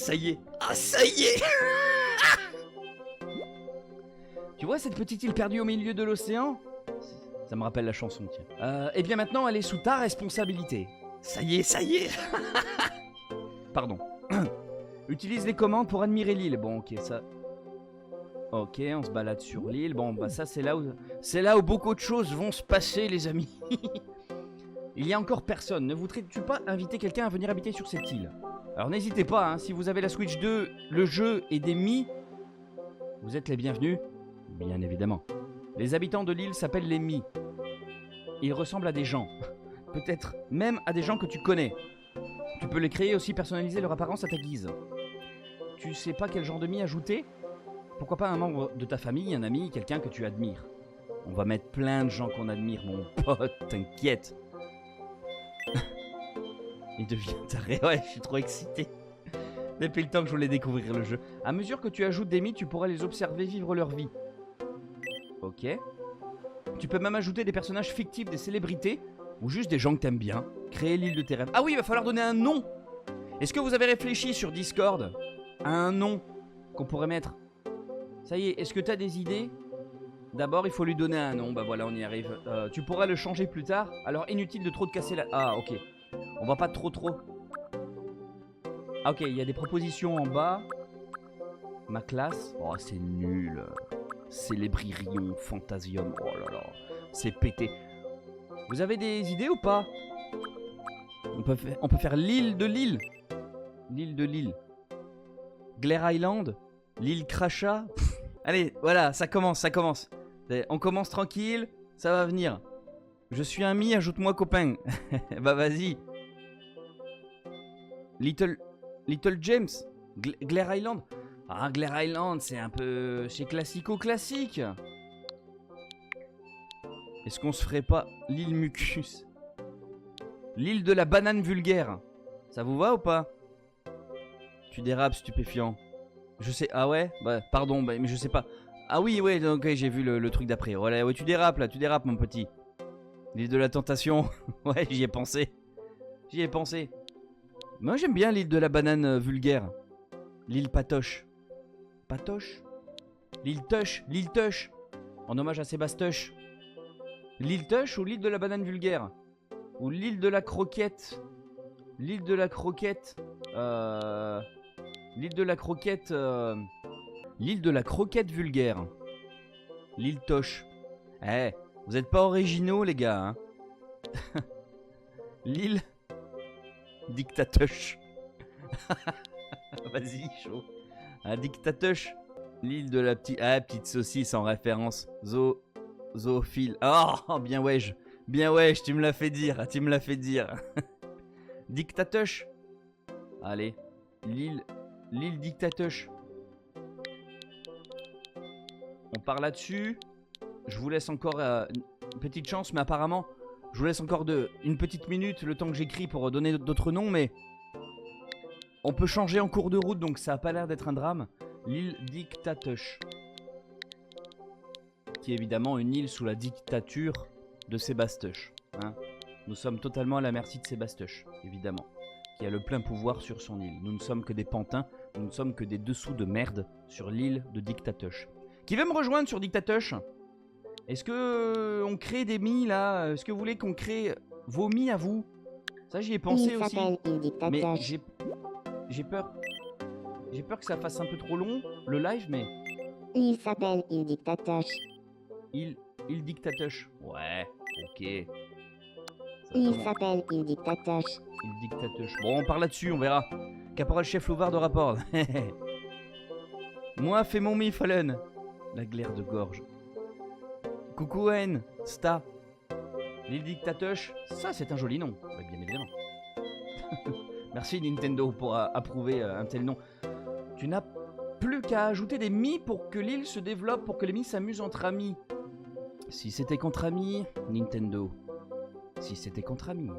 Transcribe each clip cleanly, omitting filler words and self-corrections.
ça y est. Ah, ça y est. Tu vois cette petite île perdue au milieu de l'océan? Ça me rappelle la chanson, tiens. Eh bien maintenant, elle est sous ta responsabilité. Ça y est, ça y est. Pardon. Utilise les commandes pour admirer l'île. Bon, ok, ça... Ok, on se balade sur l'île. Bon, bah ça, c'est là où beaucoup de choses vont se passer, les amis. Il y a encore personne. Ne voudrais-tu pas inviter quelqu'un à venir habiter sur cette île? Alors n'hésitez pas, hein, si vous avez la Switch 2, le jeu et des Mii, vous êtes les bienvenus, bien évidemment. Les habitants de l'île s'appellent les Mii. Ils ressemblent à des gens. Peut-être même à des gens que tu connais. Tu peux les créer aussi, personnaliser leur apparence à ta guise. Tu sais pas quel genre de Mii ajouter? Pourquoi pas un membre de ta famille, un ami, quelqu'un que tu admires? On va mettre plein de gens qu'on admire, mon pote, t'inquiète. Il devient taré, ouais, je suis trop excité. Depuis le temps que je voulais découvrir le jeu. À mesure que tu ajoutes des Mii, tu pourras les observer vivre leur vie. Ok. Tu peux même ajouter des personnages fictifs, des célébrités, ou juste des gens que t'aimes bien. Créer l'île de tes rêves. Ah oui, il va falloir donner un nom. Est-ce que vous avez réfléchi sur Discord à un nom qu'on pourrait mettre? Ça y est, est-ce que t'as des idées? D'abord, il faut lui donner un nom. Bah voilà, on y arrive. Tu pourras le changer plus tard. Alors, inutile de trop te casser la... Ah, ok. On va pas trop. Ah, ok, il y a des propositions en bas. Ma classe. Oh, c'est nul. Célébririon, Fantasium. Oh là là. C'est pété. Vous avez des idées ou pas? On peut faire l'île de l'île. L'île de l'île. Glare Island. L'île Crachat. Allez, voilà, ça commence. On commence tranquille, ça va venir. Je suis un Mii, ajoute-moi copain. Bah vas-y. Little James. Glare Island. Ah, Glare Island, c'est un peu... C'est classico-classique. Est-ce qu'on se ferait pas l'île Mucus? L'île de la banane vulgaire. Ça vous va ou pas? Tu dérapes, stupéfiant. Je sais... Ah ouais? Bah, pardon, bah, mais je sais pas. Ah oui, ouais, ok, j'ai vu le truc d'après. Voilà, ouais, tu dérapes, là, tu dérapes, mon petit. L'île de la tentation. Ouais, j'y ai pensé. Moi, j'aime bien l'île de la banane vulgaire. L'île Patoche. Patoche? L'île Tush. En hommage à Sébastush. L'île Tush ou l'île de la banane vulgaire? Ou l'île de la croquette? L'île de la croquette. L'île de la croquette. L'île de la croquette vulgaire. L'île Toche. Eh, vous êtes pas originaux, les gars, hein. L'île Dictatoche. Vas-y, chaud. Un Dictatoche. L'île de la petite saucisse en référence. Zoophile. Oh, bien wesh, tu me l'as fait dire. Dictatoche. Allez, l'île Dictatoche. On part là-dessus. Je vous laisse encore une petite chance, mais apparemment, je vous laisse encore une petite minute, le temps que j'écris pour donner d'autres noms, mais on peut changer en cours de route, donc ça a pas l'air d'être un drame. L'île Dictatoche, qui est évidemment une île sous la dictature de Sébastush. Hein. Nous sommes totalement à la merci de Sébastush, évidemment, qui a le plein pouvoir sur son île. Nous ne sommes que des pantins, nous ne sommes que des dessous de merde sur l'île de Dictatoche. Qui veut me rejoindre sur Dictatoche? Est-ce que on crée des Mii là? Est-ce que vous voulez qu'on crée vos Mii à vous? Ça j'y ai pensé aussi. Mais j'ai peur. J'ai peur que ça fasse un peu trop long le live, mais. Il s'appelle Il Dictatoche. Il Dictatoche. Ouais, ok. Il s'appelle Il Dictatoche. Il Dictatoche. Bon, on parle là-dessus, on verra. Caporal chef Louvard de rapport. Moi, fais mon Mii Fallen. La glaire de gorge. Coucou N, Sta. L'île Dictatoche, ça c'est un joli nom, bien évidemment. Merci Nintendo pour approuver un tel nom. Tu n'as plus qu'à ajouter des Mii pour que l'île se développe, pour que les Mii s'amusent entre amis. Si c'était contre amis, Nintendo. Si c'était contre amis.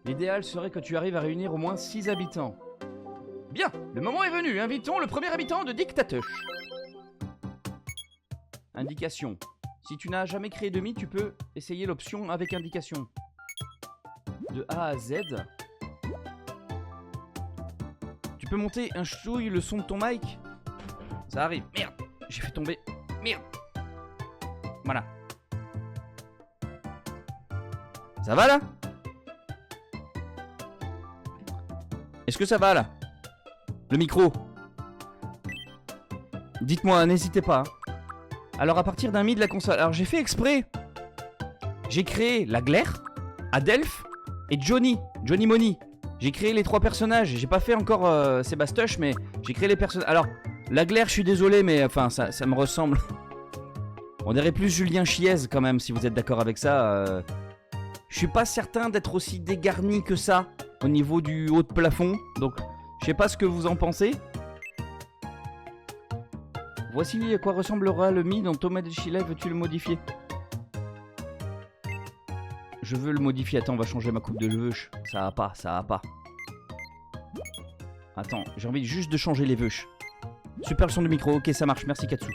L'idéal serait que tu arrives à réunir au moins 6 habitants. Bien, le moment est venu, invitons le premier habitant de Dictatoche. Indication. Si tu n'as jamais créé de Mii, tu peux essayer l'option avec indication. De A à Z. Tu peux monter un chouille le son de ton mic? Ça arrive. Merde, j'ai fait tomber. Merde. Voilà. Ça va là? Est-ce que ça va là? Le micro? Dites-moi, n'hésitez pas. Alors à partir d'un mi de la console. Alors j'ai fait exprès. J'ai créé la glaire, Adelph et Johnny Money. J'ai créé les 3 personnages. J'ai pas fait encore Sébastoche, mais j'ai créé les personnages. Alors, la glaire, je suis désolé, mais enfin, ça me ressemble. On dirait plus Julien Chiez quand même, si vous êtes d'accord avec ça. Je suis pas certain d'être aussi dégarni que ça au niveau du haut de plafond. Donc, je sais pas ce que vous en pensez. Voici à quoi ressemblera le Mi dans Thomas de Chile. Veux-tu le modifier? Je veux le modifier. Attends, on va changer ma coupe de cheveux. Ça va pas, ça va pas. Attends, j'ai envie juste de changer les veuches. Super le son du micro. Ok, ça marche. Merci Katsu.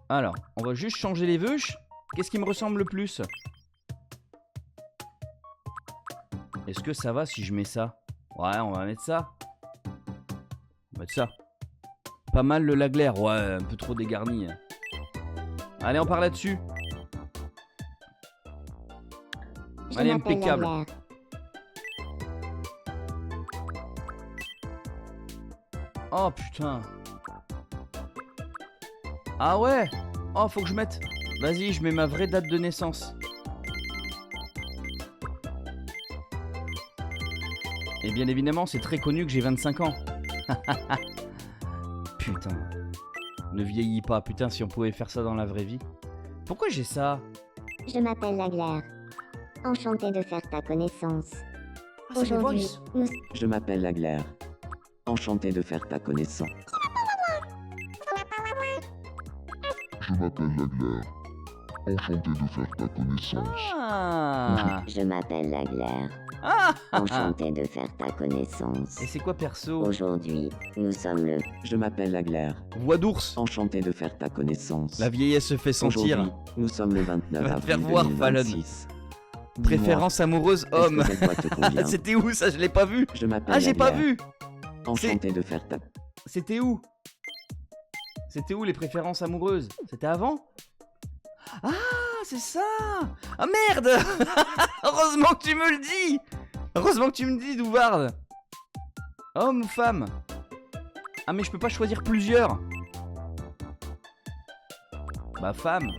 Alors, on va juste changer les veuches. Qu'est-ce qui me ressemble le plus? Est-ce que ça va si je mets ça? Ouais, on va mettre ça. On va mettre ça. Pas mal le laglaire. Ouais, un peu trop dégarni. Allez, on part là-dessus. Allez, impeccable. Oh putain. Ah ouais. Oh, faut que je mette. Vas-y, je mets ma vraie date de naissance. Et bien évidemment, c'est très connu que j'ai 25 ans. Putain. Ne vieillis pas, putain, si on pouvait faire ça dans la vraie vie. Pourquoi j'ai ça? Je m'appelle Laglaire. Enchanté de faire ta connaissance. Ah, c'est les Aujourd'hui, voices. nous... Je m'appelle Laglaire. Enchanté de faire ta connaissance. Je m'appelle Laglaire. Enchanté de faire ta connaissance. Ah. Je m'appelle Laglaire. Ah. Enchanté de faire ta connaissance. Et c'est quoi perso? Aujourd'hui, nous sommes le... Je m'appelle Laglaire. Voix d'ours. Enchanté de faire ta connaissance. La vieillesse se fait sentir. Aujourd'hui, nous sommes le 29 Va te avril faire voir, 2026. Dis-moi, Préférence amoureuse est-ce que homme. cette voix te convient? C'était où ça? Je l'ai pas vu. Je m'appelle Ah, j'ai pas Laglaire. vu. Enchanté de faire ta... C'était où? C'était où les préférences amoureuses? C'était avant? Ah, c'est ça! Ah merde! Heureusement que tu me le dis! Heureusement que tu me dis, Douvarde! Homme ou femme? Ah, mais je peux pas choisir plusieurs! Bah, femme!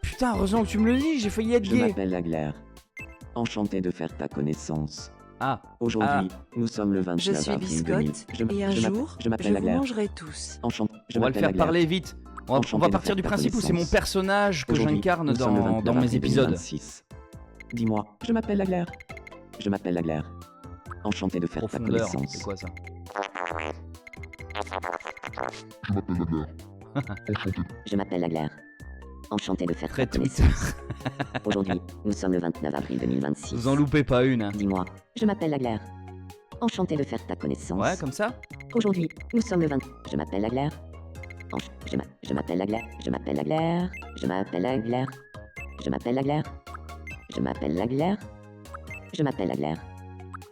Putain, heureusement que tu me le dis, j'ai failli être Je gay! m'appelle Laglaire. Enchanté de faire ta connaissance. Ah, Aujourd'hui, nous sommes le 29 Je suis avril 2000. biscotte et un jour, je m'appelle je vous Laglaire. mangerai tous. Enchanté. Je on va le m'appelle faire Laglaire. parler vite. On Enchanté va de partir faire du ta principe où c'est mon connaissance. personnage que Aujourd'hui, j'incarne nous sommes le dans 29 mes avril épisodes. 2026. Dis-moi, je m'appelle Laglaire. Je m'appelle Laglaire. Enchanté de faire ta Profondeur, connaissance. c'est quoi ça? Je m'appelle Laglaire. Enchanté. Je m'appelle Laglaire. Enchanté de faire ta Très Twitter. connaissance. Aujourd'hui, nous sommes le 29 avril 2026. Vous en loupez pas une. Hein. Dis-moi, je m'appelle Laglaire. Enchanté de faire ta connaissance. Ouais, comme ça? Aujourd'hui, nous sommes le 20. Je m'appelle Laglaire. Je m'appelle Laglaire. Je m'appelle Laglaire. Je m'appelle Laglaire. Je m'appelle Laglaire. Je m'appelle Laglaire. Je m'appelle Laglaire.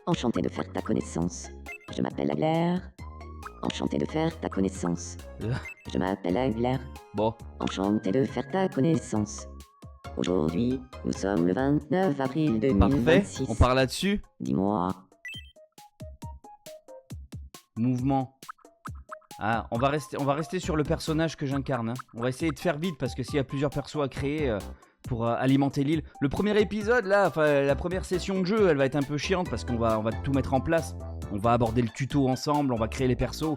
Enchanté de faire ta connaissance. Je m'appelle Laglaire. Enchanté de faire ta connaissance. Je m'appelle Laglaire. Bon, Enchanté de faire ta connaissance. Aujourd'hui, nous sommes le 29 avril parfait. 2026. On part là-dessus. Dis-moi. Mouvement. Ah, on va rester sur le personnage que j'incarne. Hein. On va essayer de faire vite parce que s'il y a plusieurs persos à créer pour alimenter l'île. Le premier épisode, là, la première session de jeu, elle va être un peu chiante parce qu'on va tout mettre en place. On va aborder le tuto ensemble, on va créer les persos.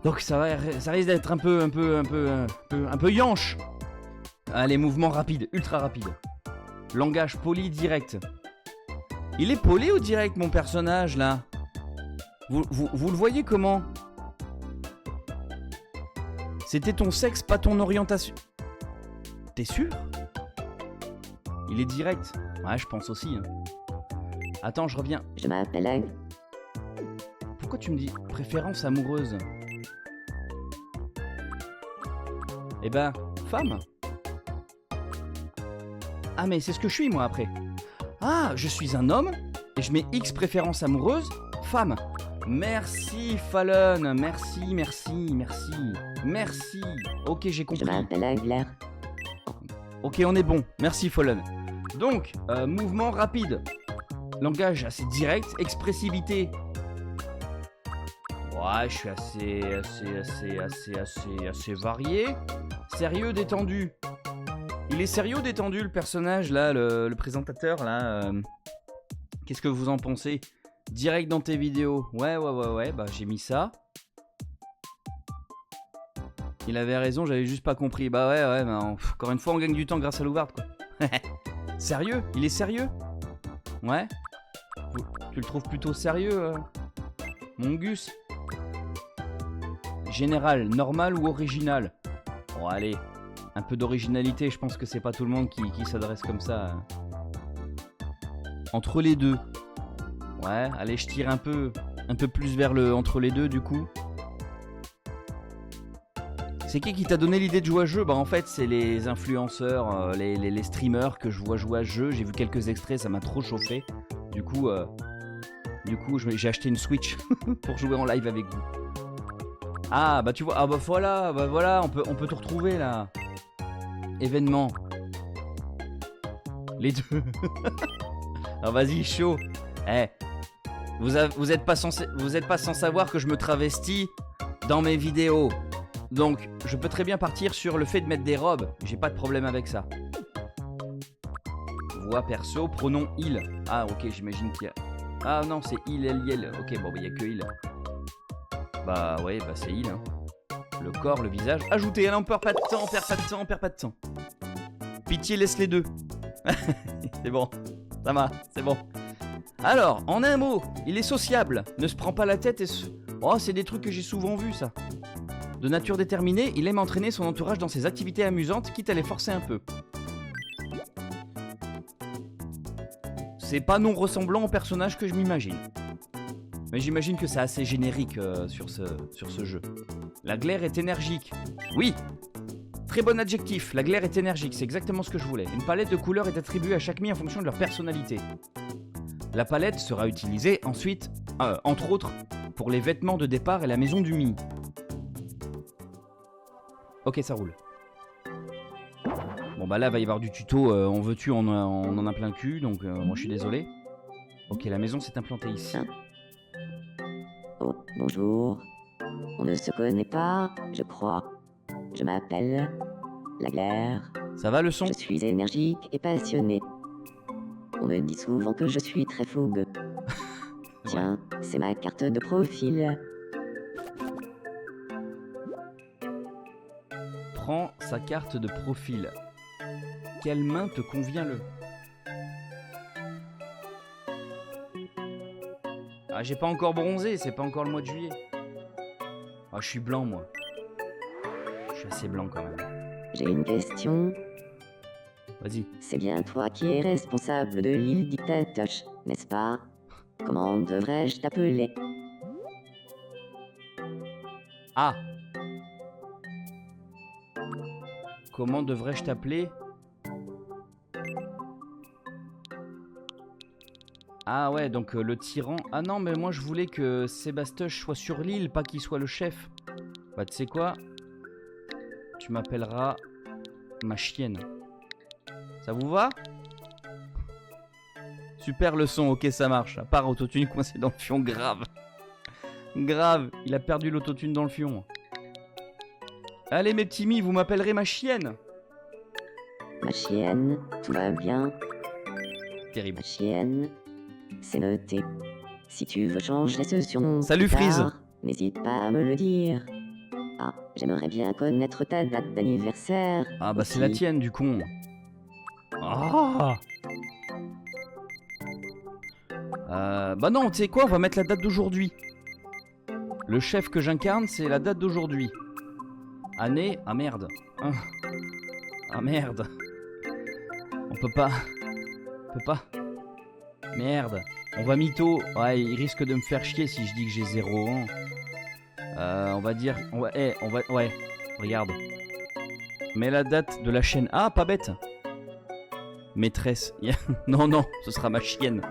Donc ça risque d'être un peu yanche. Allez, mouvement rapide, ultra rapide. Langage poli direct. Il est poli ou direct mon personnage là? Vous le voyez comment? C'était ton sexe, pas ton orientation. T'es sûr? Il est direct. Ouais, je pense aussi. Hein. Attends, je reviens. Je m'appelle Laglaire. Pourquoi tu me dis préférence amoureuse? Eh ben, femme. Ah mais c'est ce que je suis moi après. Ah, je suis un homme et je mets X préférence amoureuse, femme. Merci Fallon, merci, merci, merci, merci. Ok, j'ai Je compris. m'appelle Agler. Ok, on est bon. Merci Fallon. Donc, mouvement rapide. Langage assez direct. Expressivité. Ouais, je suis assez varié. Sérieux, détendu. Il est sérieux, détendu, le personnage, là, le présentateur, là. Qu'est-ce que vous en pensez? Direct dans tes vidéos. Ouais, bah j'ai mis ça. Il avait raison, j'avais juste pas compris. Bah ouais, mais encore une fois, on gagne du temps grâce à Louvard, quoi. Sérieux? Il est sérieux? Ouais? Tu le trouves plutôt sérieux, mon Gus? Général, normal ou original? Bon, allez, un peu d'originalité, je pense que c'est pas tout le monde qui s'adresse comme ça. Entre les deux. Ouais, allez, je tire un peu plus vers le entre les deux, du coup. C'est qui t'a donné l'idée de jouer à ce jeu? Bah en fait, c'est les influenceurs, les streamers que je vois jouer à ce jeu. J'ai vu quelques extraits, ça m'a trop chauffé. Du coup, j'ai acheté une Switch pour jouer en live avec vous. Ah bah tu vois, ah bah voilà, on peut tout retrouver là. Événement. Les deux. Ah vas-y, chaud. Eh, vous êtes pas sans savoir que je me travestis dans mes vidéos. Donc, je peux très bien partir sur le fait de mettre des robes. J'ai pas de problème avec ça. Voix perso, pronom il. Ah ok, j'imagine qu'il y a... Ah non, c'est il, elle, yel. Ok, bon, bah il y a que il. Bah ouais, bah c'est il. Hein. Le corps, le visage. Ajouter, allez, on perd pas de temps. Pitié, laisse les deux. C'est bon, ça va, c'est bon. Alors, en un mot, il est sociable. Ne se prend pas la tête et se... Oh, c'est des trucs que j'ai souvent vus, ça. De nature déterminée, il aime entraîner son entourage dans ses activités amusantes, quitte à les forcer un peu. C'est pas non ressemblant au personnage que je m'imagine. Mais j'imagine que c'est assez générique sur ce jeu. La glaire est énergique. Oui! Très bon adjectif, la glaire est énergique, c'est exactement ce que je voulais. Une palette de couleurs est attribuée à chaque mie en fonction de leur personnalité. La palette sera utilisée ensuite, entre autres, pour les vêtements de départ et la maison du Mii. Ok, ça roule. Bon bah là, va y avoir du tuto, on veut-tu, on en a plein le cul, donc moi je suis désolé. Ok, la maison s'est implantée ici. Oh, bonjour. On ne se connaît pas, je crois. Je m'appelle Lagler. Ça va le son? Je suis énergique et passionné. On me dit souvent que je suis très fougueux. Tiens, c'est ma carte de profil. Prends sa carte de profil. Quelle main te convient le? Ah, j'ai pas encore bronzé, c'est pas encore le mois de juillet. Ah, je suis blanc, moi. Je suis assez blanc quand même. J'ai une question. Vas-y. C'est bien toi qui es responsable de l'île Dictatoche, n'est-ce pas? Comment devrais-je t'appeler? Ah. Comment devrais-je t'appeler? Ah ouais, donc le tyran... Ah non, mais moi je voulais que Sébastoche soit sur l'île, pas qu'il soit le chef. Bah tu sais quoi? Tu m'appelleras ma chienne. Ça vous va? Super le son, ok ça marche. À part autotune coincé dans le fion, grave. Grave, il a perdu l'autotune dans le fion. Allez mes petits mis, vous m'appellerez ma chienne. Ma chienne, tout va bien. Terrible. Ma chienne, c'est noté. Si tu veux changer ce surnom, Salut, plus tard, Freeze. n'hésite pas à me le dire. Ah, j'aimerais bien connaître ta date d'anniversaire. Ah bah c'est la aussi. tienne du con. Ah. Bah non, tu sais quoi, on va mettre la date d'aujourd'hui. Le chef que j'incarne, c'est la date d'aujourd'hui. Année... Ah merde. Ah merde. On peut pas... Merde. On va mytho. Ouais, il risque de me faire chier si je dis que j'ai 0 ans. On va dire... Ouais, regarde. Mets la date de la chaîne... Ah, pas bête. Maîtresse. Non, non, ce sera ma chienne.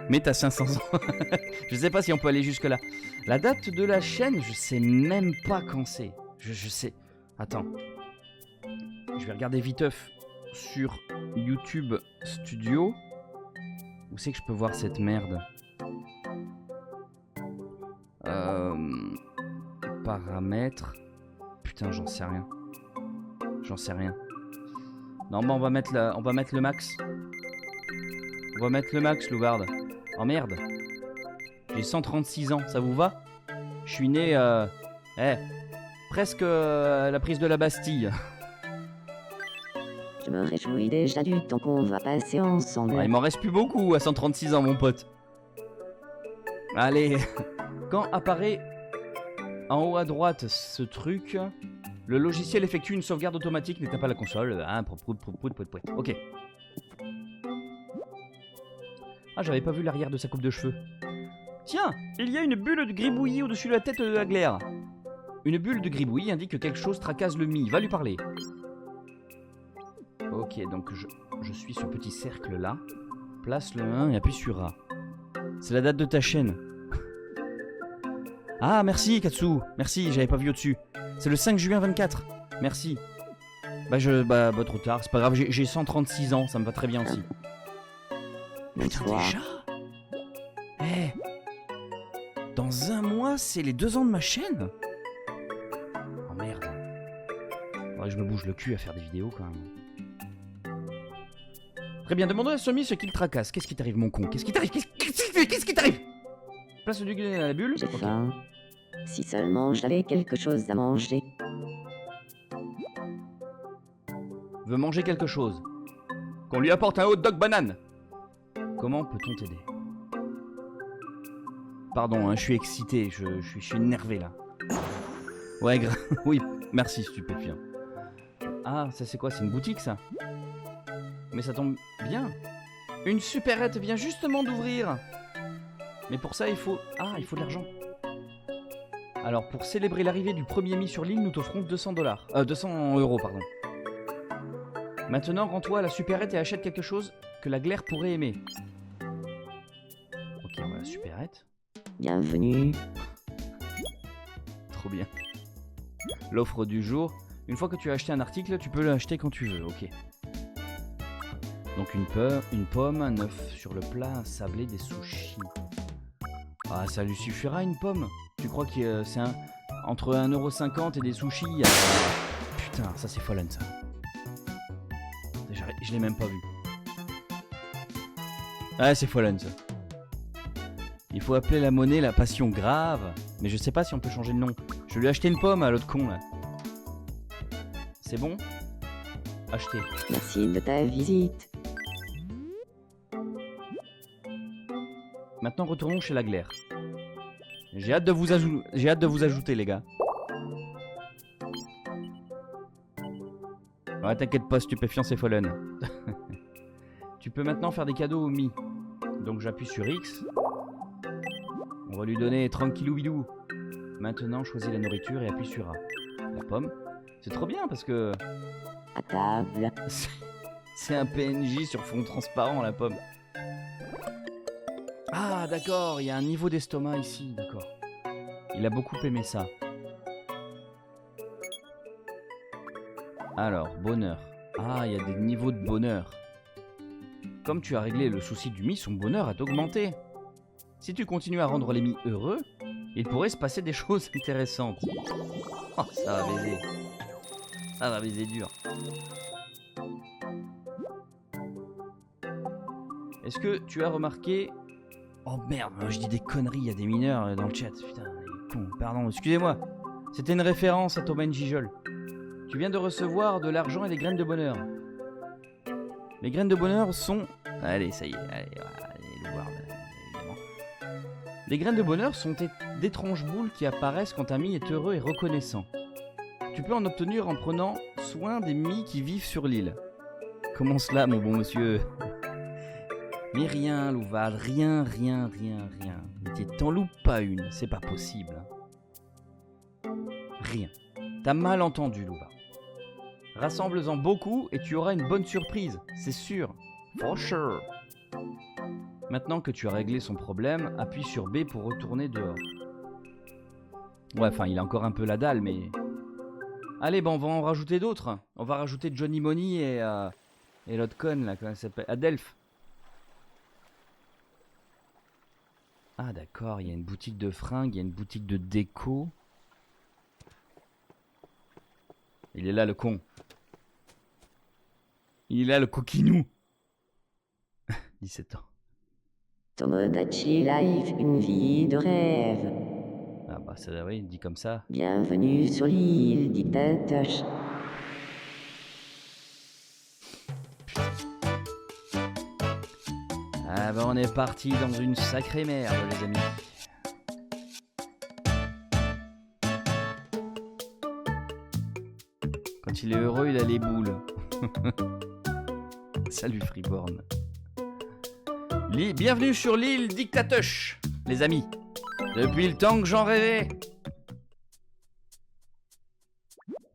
Mais t'as 500 ans. Je sais pas si on peut aller jusque là. La date de la chaîne, je sais même pas quand c'est. Je sais. Attends. Je vais regarder viteuf sur YouTube Studio. Où c'est que je peux voir cette merde? Paramètres. Putain, j'en sais rien. J'en sais rien. Non, bah on va mettre le max. On va mettre le max, Louvarde. Oh merde. J'ai 136 ans, ça vous va? Je suis né, presque à la prise de la Bastille. Je me réjouis déjà du temps qu'on va passer ensemble. Ouais, il m'en reste plus beaucoup à 136 ans, mon pote. Allez. Quand apparaît en haut à droite ce truc, le logiciel effectue une sauvegarde automatique, n'éteint pas la console. Ah, ok. Ah, j'avais pas vu l'arrière de sa coupe de cheveux. Tiens, il y a une bulle de gribouillis au-dessus de la tête de la glaire. Une bulle de gribouillis indique que quelque chose tracasse le Mi. Va lui parler. Ok, donc je suis ce petit cercle là. Place le 1 et appuie sur A. C'est la date de ta chaîne. Ah, merci Katsu. Merci, j'avais pas vu au-dessus. C'est le 5 juin 24. Merci. Bah, trop tard. C'est pas grave, j'ai 136 ans. Ça me va très bien aussi. Putain, déjà? Eh, dans un mois, c'est les 2 ans de ma chaîne? Oh merde. Ouais, je me bouge le cul à faire des vidéos quand même. Très bien, demandons à Somi ce qu'il tracasse. Qu'est-ce qui t'arrive, mon con? Qu'est-ce qui t'arrive? Qu'est-ce qui t'arrive? Place du gueule à la bulle. J'ai faim. Si seulement j'avais quelque chose à manger. Veut manger quelque chose. Qu'on lui apporte un hot dog banane. Comment peut-on t'aider? Pardon, hein, je suis excité, je suis énervé là. Ouais, oui, merci stupéfiant. Ah, ça c'est quoi? C'est une boutique ça? Mais ça tombe bien. Une supérette vient justement d'ouvrir. Mais pour ça il faut... Ah, il faut de l'argent. Alors pour célébrer l'arrivée du premier Mi sur l'île, nous t'offrons 200 €, pardon. Maintenant, rends-toi à la supérette et achète quelque chose que la glaire pourrait aimer. Ok, voilà, supérette. Bienvenue. Trop bien. L'offre du jour. Une fois que tu as acheté un article, tu peux l'acheter quand tu veux, ok. Donc une pomme, un œuf sur le plat, un sablé, des sushis. Ah, ça lui suffira une pomme? Tu crois que c'est entre 1,50 € et des sushis? Putain, ça c'est Fallen ça. Je l'ai même pas vu. Ah, c'est Fallen ça. Il faut appeler la monnaie la passion grave. Mais je sais pas si on peut changer de nom. Je vais lui acheter une pomme à l'autre con là. C'est bon? Acheter. Merci de ta visite. Maintenant retournons chez la glaire. J'ai hâte de vous ajouter les gars. Ouais, t'inquiète pas, stupéfiant c'est Fallen. Tu peux maintenant faire des cadeaux au Mi. Donc j'appuie sur X. On va lui donner tranquillou bidou. Maintenant choisis la nourriture et appuie sur A. La pomme. C'est trop bien parce que... À table. C'est un PNJ sur fond transparent la pomme. Ah d'accord, il y a un niveau d'estomac ici, d'accord. Il a beaucoup aimé ça. Alors, bonheur. Ah, il y a des niveaux de bonheur. Comme tu as réglé le souci du Mi, son bonheur a augmenté. Si tu continues à rendre les Mi heureux, il pourrait se passer des choses intéressantes. Oh, ça va baiser. Ça va baiser dur. Est-ce que tu as remarqué... Oh merde, je dis des conneries, il y a des mineurs dans le chat. Putain, les cons, pardon, excusez-moi. C'était une référence à Thomas Gijol. Tu viens de recevoir de l'argent et des graines de bonheur. Les graines de bonheur sont... Allez, ça y est, allez, le voir, évidemment. Les graines de bonheur sont d'étranges boules qui apparaissent quand un Mi est heureux et reconnaissant. Tu peux en obtenir en prenant soin des Mi qui vivent sur l'île. Comment cela, mon bon monsieur? Mais rien, Louval, rien. Mais t'en loupes pas une, c'est pas possible. Rien. T'as mal entendu, Louval. Rassemble-en beaucoup et tu auras une bonne surprise, c'est sûr. For sure. Maintenant que tu as réglé son problème, appuie sur B pour retourner dehors. Ouais, enfin, il a encore un peu la dalle, mais... Allez, on va en rajouter d'autres. On va rajouter Johnny Money et l'autre conne, là, comment elle s'appelle? Adelph. Ah, d'accord, il y a une boutique de fringues, il y a une boutique de déco. Il est là, le con. Il est là, le coquinou. 17 ans. Tomodachi Life, une vie de rêve. Ah bah ça, oui, dit comme ça. Bienvenue sur l'île Dictatoche. Ah bah on est parti dans une sacrée merde, les amis. Quand il est heureux, il a les boules. Salut Freeborn. Bienvenue sur l'île Dictatoche, les amis. Depuis le temps que j'en rêvais.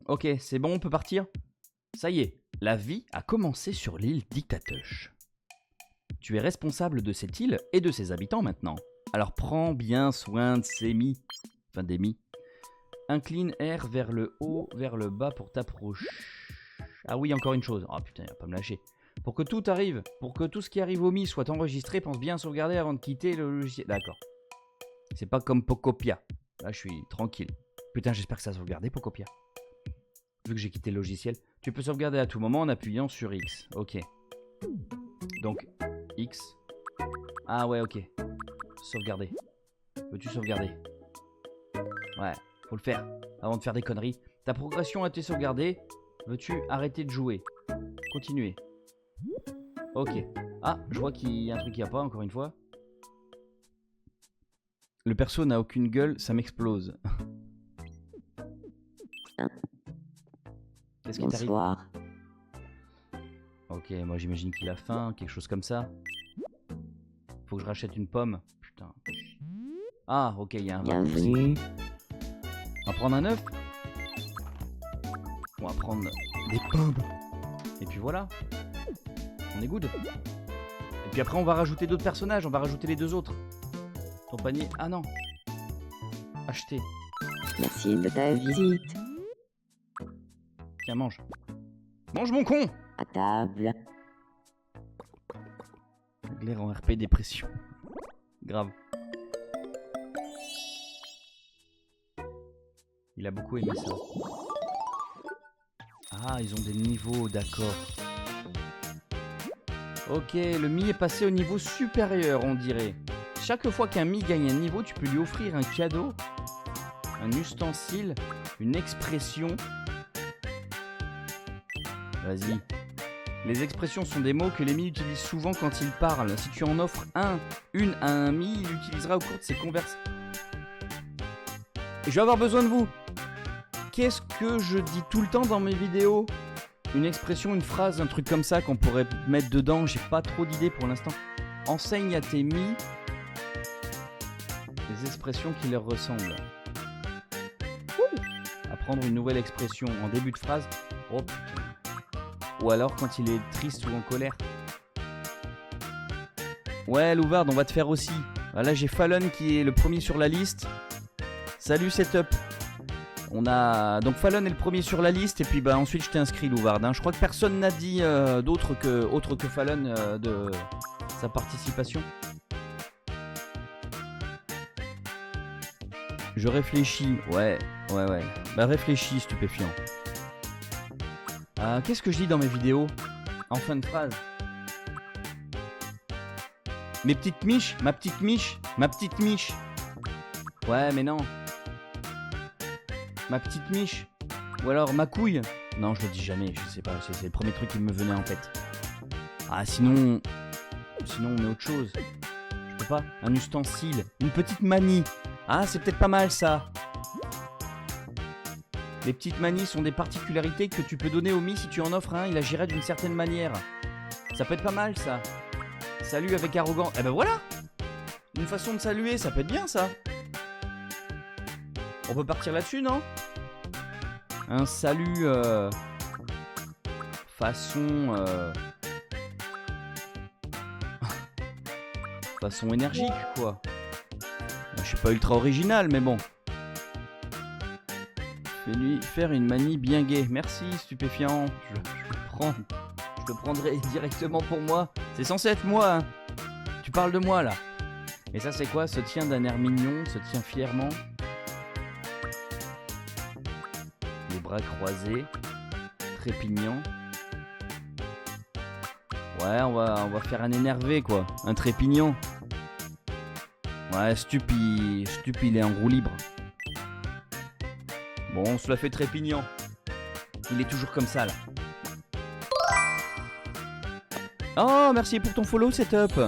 Ok, c'est bon, on peut partir? Ça y est, la vie a commencé sur l'île Dictatoche. Tu es responsable de cette île et de ses habitants maintenant. Alors prends bien soin de ces mis. Enfin des mis. Incline R vers le haut, vers le bas pour t'approcher. Ah oui, encore une chose. Oh putain, il va pas me lâcher. Pour que tout arrive, pour que tout ce qui arrive au mi soit enregistré, pense bien à sauvegarder avant de quitter le logiciel. D'accord. C'est pas comme Pocopia. Là, je suis tranquille. Putain, j'espère que ça a sauvegardé, Pocopia. Vu que j'ai quitté le logiciel. Tu peux sauvegarder à tout moment en appuyant sur X. Ok. Donc, X. Ah ouais, ok. Sauvegarder. Veux-tu sauvegarder? Ouais, faut le faire. Avant de faire des conneries. Ta progression a été sauvegardée. Veux-tu arrêter de jouer? Continuer. Ok. Ah, je vois qu'il y a un truc qui va pas, encore une fois. Le perso n'a aucune gueule, ça m'explose. Qu'est-ce qui t'arrive? Bonsoir. Ok, moi j'imagine qu'il a faim, quelque chose comme ça. Faut que je rachète une pomme. Putain. Ah, ok, il y a un raccourci. Bienvenue. On va prendre un œuf. On va prendre des pommes. Et puis voilà. On est good. Et puis après on va rajouter d'autres personnages. On va rajouter les deux autres. Ton panier. Ah non. Acheter. Merci de ta visite. Tiens, mange. Mange mon con. À table. Glaire en RP dépression. Grave. Il a beaucoup aimé ça. Ah, ils ont des niveaux, d'accord. Ok, le Mi est passé au niveau supérieur, on dirait. Chaque fois qu'un Mi gagne un niveau, tu peux lui offrir un cadeau, un ustensile, une expression. Vas-y. Les expressions sont des mots que les Mi utilisent souvent quand ils parlent. Si tu en offres une à un Mi, il l'utilisera au cours de ses conversations. Je vais avoir besoin de vous. Qu'est-ce que je dis tout le temps dans mes vidéos? Une expression, une phrase, un truc comme ça qu'on pourrait mettre dedans. J'ai pas trop d'idées pour l'instant. Enseigne à tes Mi les expressions qui leur ressemblent. Apprendre une nouvelle expression en début de phrase. Oh putain. Ou alors quand il est triste ou en colère. Ouais, Louvard, on va te faire aussi. Là, j'ai Fallon qui est le premier sur la liste. Salut Setup. On a donc Fallon est le premier sur la liste et puis bah ensuite je t'ai inscrit Louvard. Je crois que personne n'a dit autre que Fallon de sa participation. Je réfléchis. Ouais. Bah réfléchis, stupéfiant. Qu'est-ce que je dis dans mes vidéos en fin de phrase? Mes petites miches, ma petite miche, ma petite miche. Ouais, mais non. Ma petite miche. Ou alors ma couille. Non, je le dis jamais, je sais pas, c'est le premier truc qui me venait en tête. Ah, sinon on met autre chose. Je peux pas. Un ustensile, une petite manie. Ah, c'est peut-être pas mal ça. Les petites manies sont des particularités que tu peux donner au Mi si tu en offres un, il agirait d'une certaine manière. Ça peut être pas mal ça. Salut avec arrogant. Eh ben voilà. Une façon de saluer, ça peut être bien ça. On peut partir là-dessus, non? Un salut façon façon énergique, quoi. Je suis pas ultra original, mais bon. Fais-lui faire une manie bien gaie. Merci, stupéfiant. Je le prends. Je le prendrai directement pour moi. C'est censé être moi, hein. Tu parles de moi, là. Et ça, c'est quoi? Se tient d'un air mignon, se tient fièrement. Les bras croisés. Trépignant. Ouais, on va faire un énervé, quoi. Un trépignon. Ouais, Stup, il est en roue libre. Bon, on se la fait trépignant. Il est toujours comme ça, là. Oh, merci pour ton follow, Setup.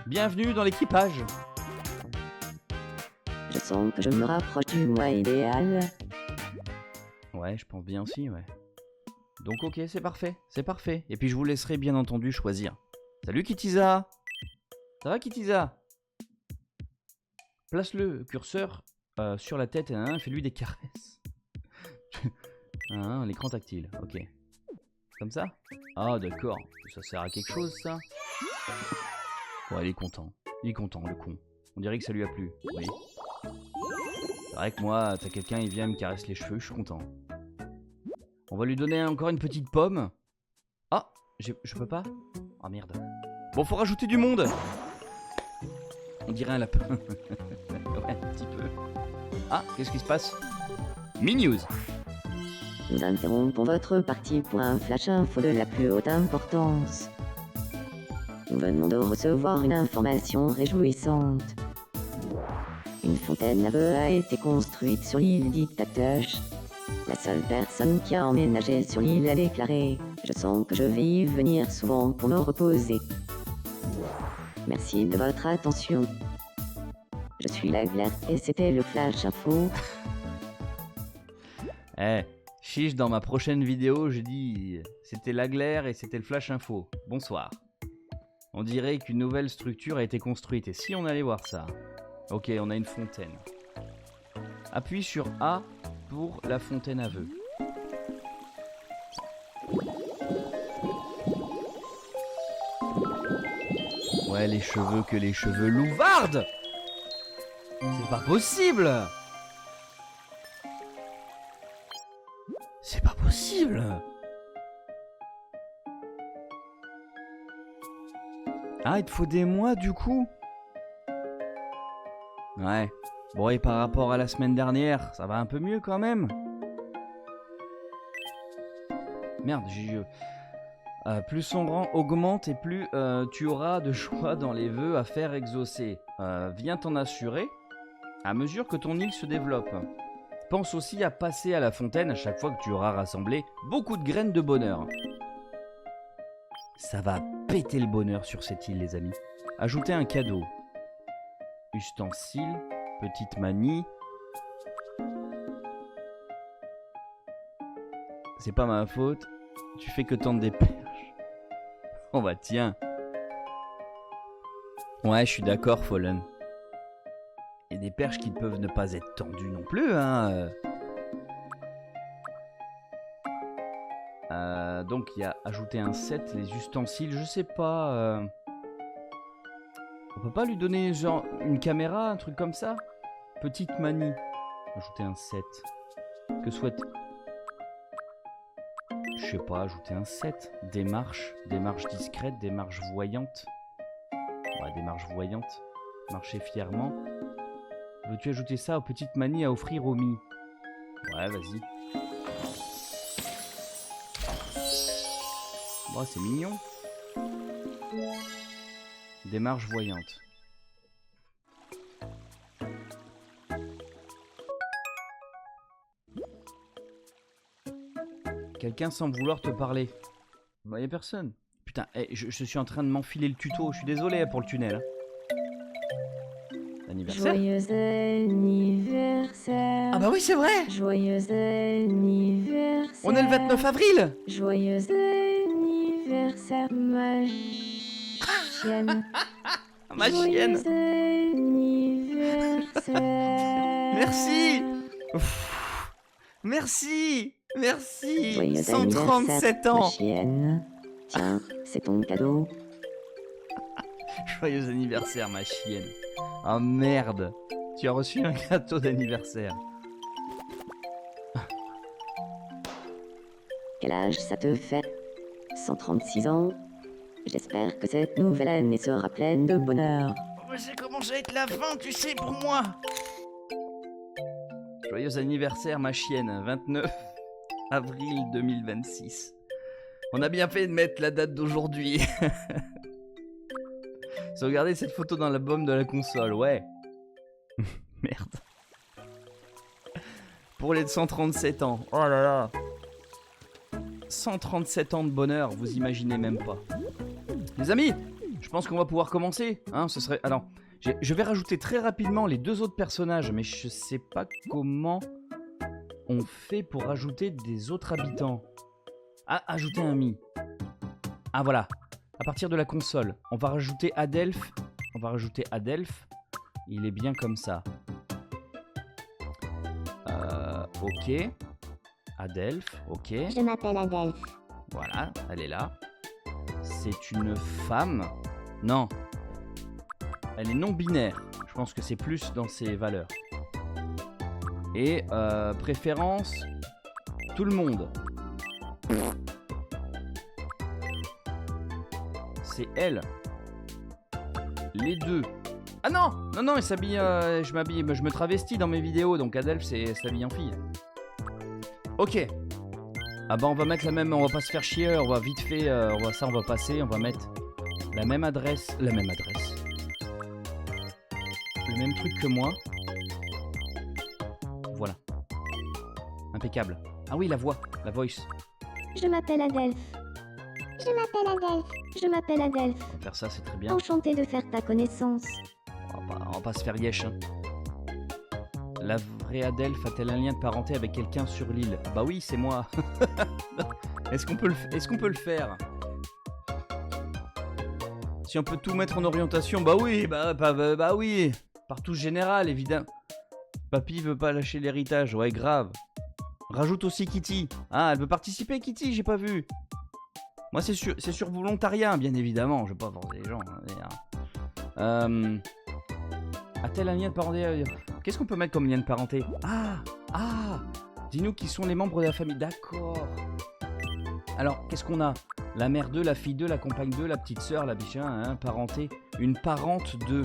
Bienvenue dans l'équipage. Je sens que je me rapproche du moi idéal. Ouais, je pense bien aussi, ouais. Donc ok, c'est parfait, c'est parfait. Et puis je vous laisserai bien entendu choisir. Salut Kitiza. Ça va Kitiza? Place le curseur sur la tête et fais-lui des caresses. L'écran tactile, ok. Comme ça? Ah d'accord, ça sert à quelque chose ça? Ouais, il est content, le con. On dirait que ça lui a plu, oui. C'est vrai que moi, t'as quelqu'un, il vient me caresse les cheveux, je suis content. On va lui donner encore une petite pomme. Ah, je peux pas? Ah merde. Bon, faut rajouter du monde. On dirait un lapin. Ouais, un petit peu. Ah, qu'est-ce qui se passe? Mi-news. Nous interrompons votre partie pour un flash info de la plus haute importance. Nous venons de recevoir une information réjouissante. Une fontaine à vœux a été construite sur l'île d'Ictatoche. La seule personne qui a emménagé sur l'île a déclaré « Je sens que je vais y venir souvent pour me reposer. » Merci de votre attention. Je suis Laglaire et c'était le Flash Info. Chiche, dans ma prochaine vidéo, j'ai dit c'était Laglaire et c'était le Flash Info. Bonsoir. On dirait qu'une nouvelle structure a été construite. Et si on allait voir ça? Ok, on a une fontaine. Appuie sur A pour la fontaine à vœux. Ouais, les cheveux que les cheveux louvardes. C'est pas possible. C'est pas possible. Ah, il te faut des mois du coup? Ouais. Bon, et par rapport à la semaine dernière, ça va un peu mieux quand même. Merde, plus son rang augmente et plus tu auras de choix dans les vœux à faire exaucer. Viens t'en assurer à mesure que ton île se développe. Pense aussi à passer à la fontaine à chaque fois que tu auras rassemblé beaucoup de graines de bonheur. Ça va péter le bonheur sur cette île, les amis. Ajoutez un cadeau. Ustensile, petite manie. C'est pas ma faute. Tu fais que tendre des perches. Oh bah tiens. Ouais, je suis d'accord, Fallen. Et des perches qui peuvent ne pas être tendues non plus, hein. Donc il y a ajouter un set, les ustensiles, je sais pas. On peut pas lui donner genre une caméra, un truc comme ça? Petite manie. Ajouter un set. Que souhaite... Je sais pas, ajouter un set. Démarche discrète, démarche voyante. Ouais, démarche voyante. Marcher fièrement. Veux-tu ajouter ça aux petites manies à offrir aux Mi? Ouais, vas-y. Oh, c'est mignon. Démarche voyante. Quelqu'un semble vouloir te parler. Bah, y'a personne. Putain, je suis en train de m'enfiler le tuto. Je suis désolé pour le tunnel. Hein. Anniversaire. Joyeux anniversaire. Ah bah oui, c'est vrai. Joyeux anniversaire. On est le 29 avril. Joyeux anniversaire, ma chienne. Ma chienne. Joyeux anniversaire. Merci. Ouf. Merci. Merci. Joyeux 137 anniversaire, ans. ma chienne. Tiens, c'est ton cadeau. Joyeux anniversaire, ma chienne. Ah merde. Tu as reçu un gâteau d'anniversaire. Quel âge ça te fait? 136 ans. J'espère que cette nouvelle année sera pleine de bonheur. Mais ça commence à être la fin, tu sais, pour moi. Joyeux anniversaire, ma chienne. 29 avril 2026. On a bien fait de mettre la date d'aujourd'hui. Sauvegardez cette photo dans l'album de la console, ouais. Merde. Pour les 137 ans. Oh là là. 137 ans de bonheur, vous imaginez même pas. Les amis, je pense qu'on va pouvoir commencer. Hein, ce serait... Alors, je vais rajouter très rapidement les 2 autres personnages, mais je sais pas comment on fait pour rajouter des autres habitants. Ah, ajouter un mi. Ah voilà. À partir de la console, on va rajouter Adelph. On va rajouter Adelph. Il est bien comme ça. Ok. Adelph, ok. Je m'appelle Adelph. Voilà, elle est là. C'est une femme. Non. Elle est non binaire. Je pense que c'est plus dans ses valeurs. Et préférence, tout le monde. C'est elle. Les deux. Ah non. Non, non, elle s'habille... je me travestis dans mes vidéos, donc Adelph s'habille en fille. Ok. Ah bah on va mettre la même... On va pas se faire chier, on va vite fait... on va passer, on va mettre la même adresse... La même adresse. Le même truc que moi. Voilà. Impeccable. Ah oui, la voix, la voice. Je m'appelle Adelph. Je m'appelle Adelph. Je m'appelle Adelph. On va faire ça, c'est très bien. Enchanté de faire ta connaissance. On va pas se faire yesh. Hein. La vraie Adelph a-t-elle un lien de parenté avec quelqu'un sur l'île? Bah oui, c'est moi. Est-ce qu'on peut le faire? Si on peut tout mettre en orientation, bah oui, bah oui. Partout général, évidemment. Papy veut pas lâcher l'héritage, ouais, grave. Rajoute aussi Kitty. Ah, elle veut participer, Kitty, j'ai pas vu. Moi, c'est sur volontariat, bien évidemment. Je vais pas forcer les gens. A-t-elle un lien de parenté? Qu'est-ce qu'on peut mettre comme lien de parenté? Ah, dis-nous qui sont les membres de la famille. D'accord. Alors, qu'est-ce qu'on a? La mère 2, la fille 2, la compagne 2, la petite sœur, la bichin, hein, parenté. Une parente 2.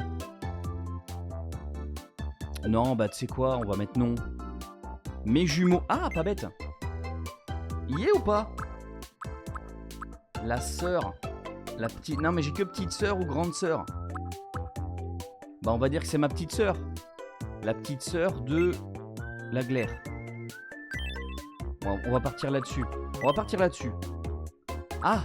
Non, bah tu sais quoi, on va mettre non. Mes jumeaux. Ah, pas bête. Y est ou pas? La sœur. La petite... Non, mais j'ai que petite sœur ou grande sœur. Bah, on va dire que c'est ma petite sœur. La petite sœur de la glaire. Bon, on va partir là-dessus. Ah!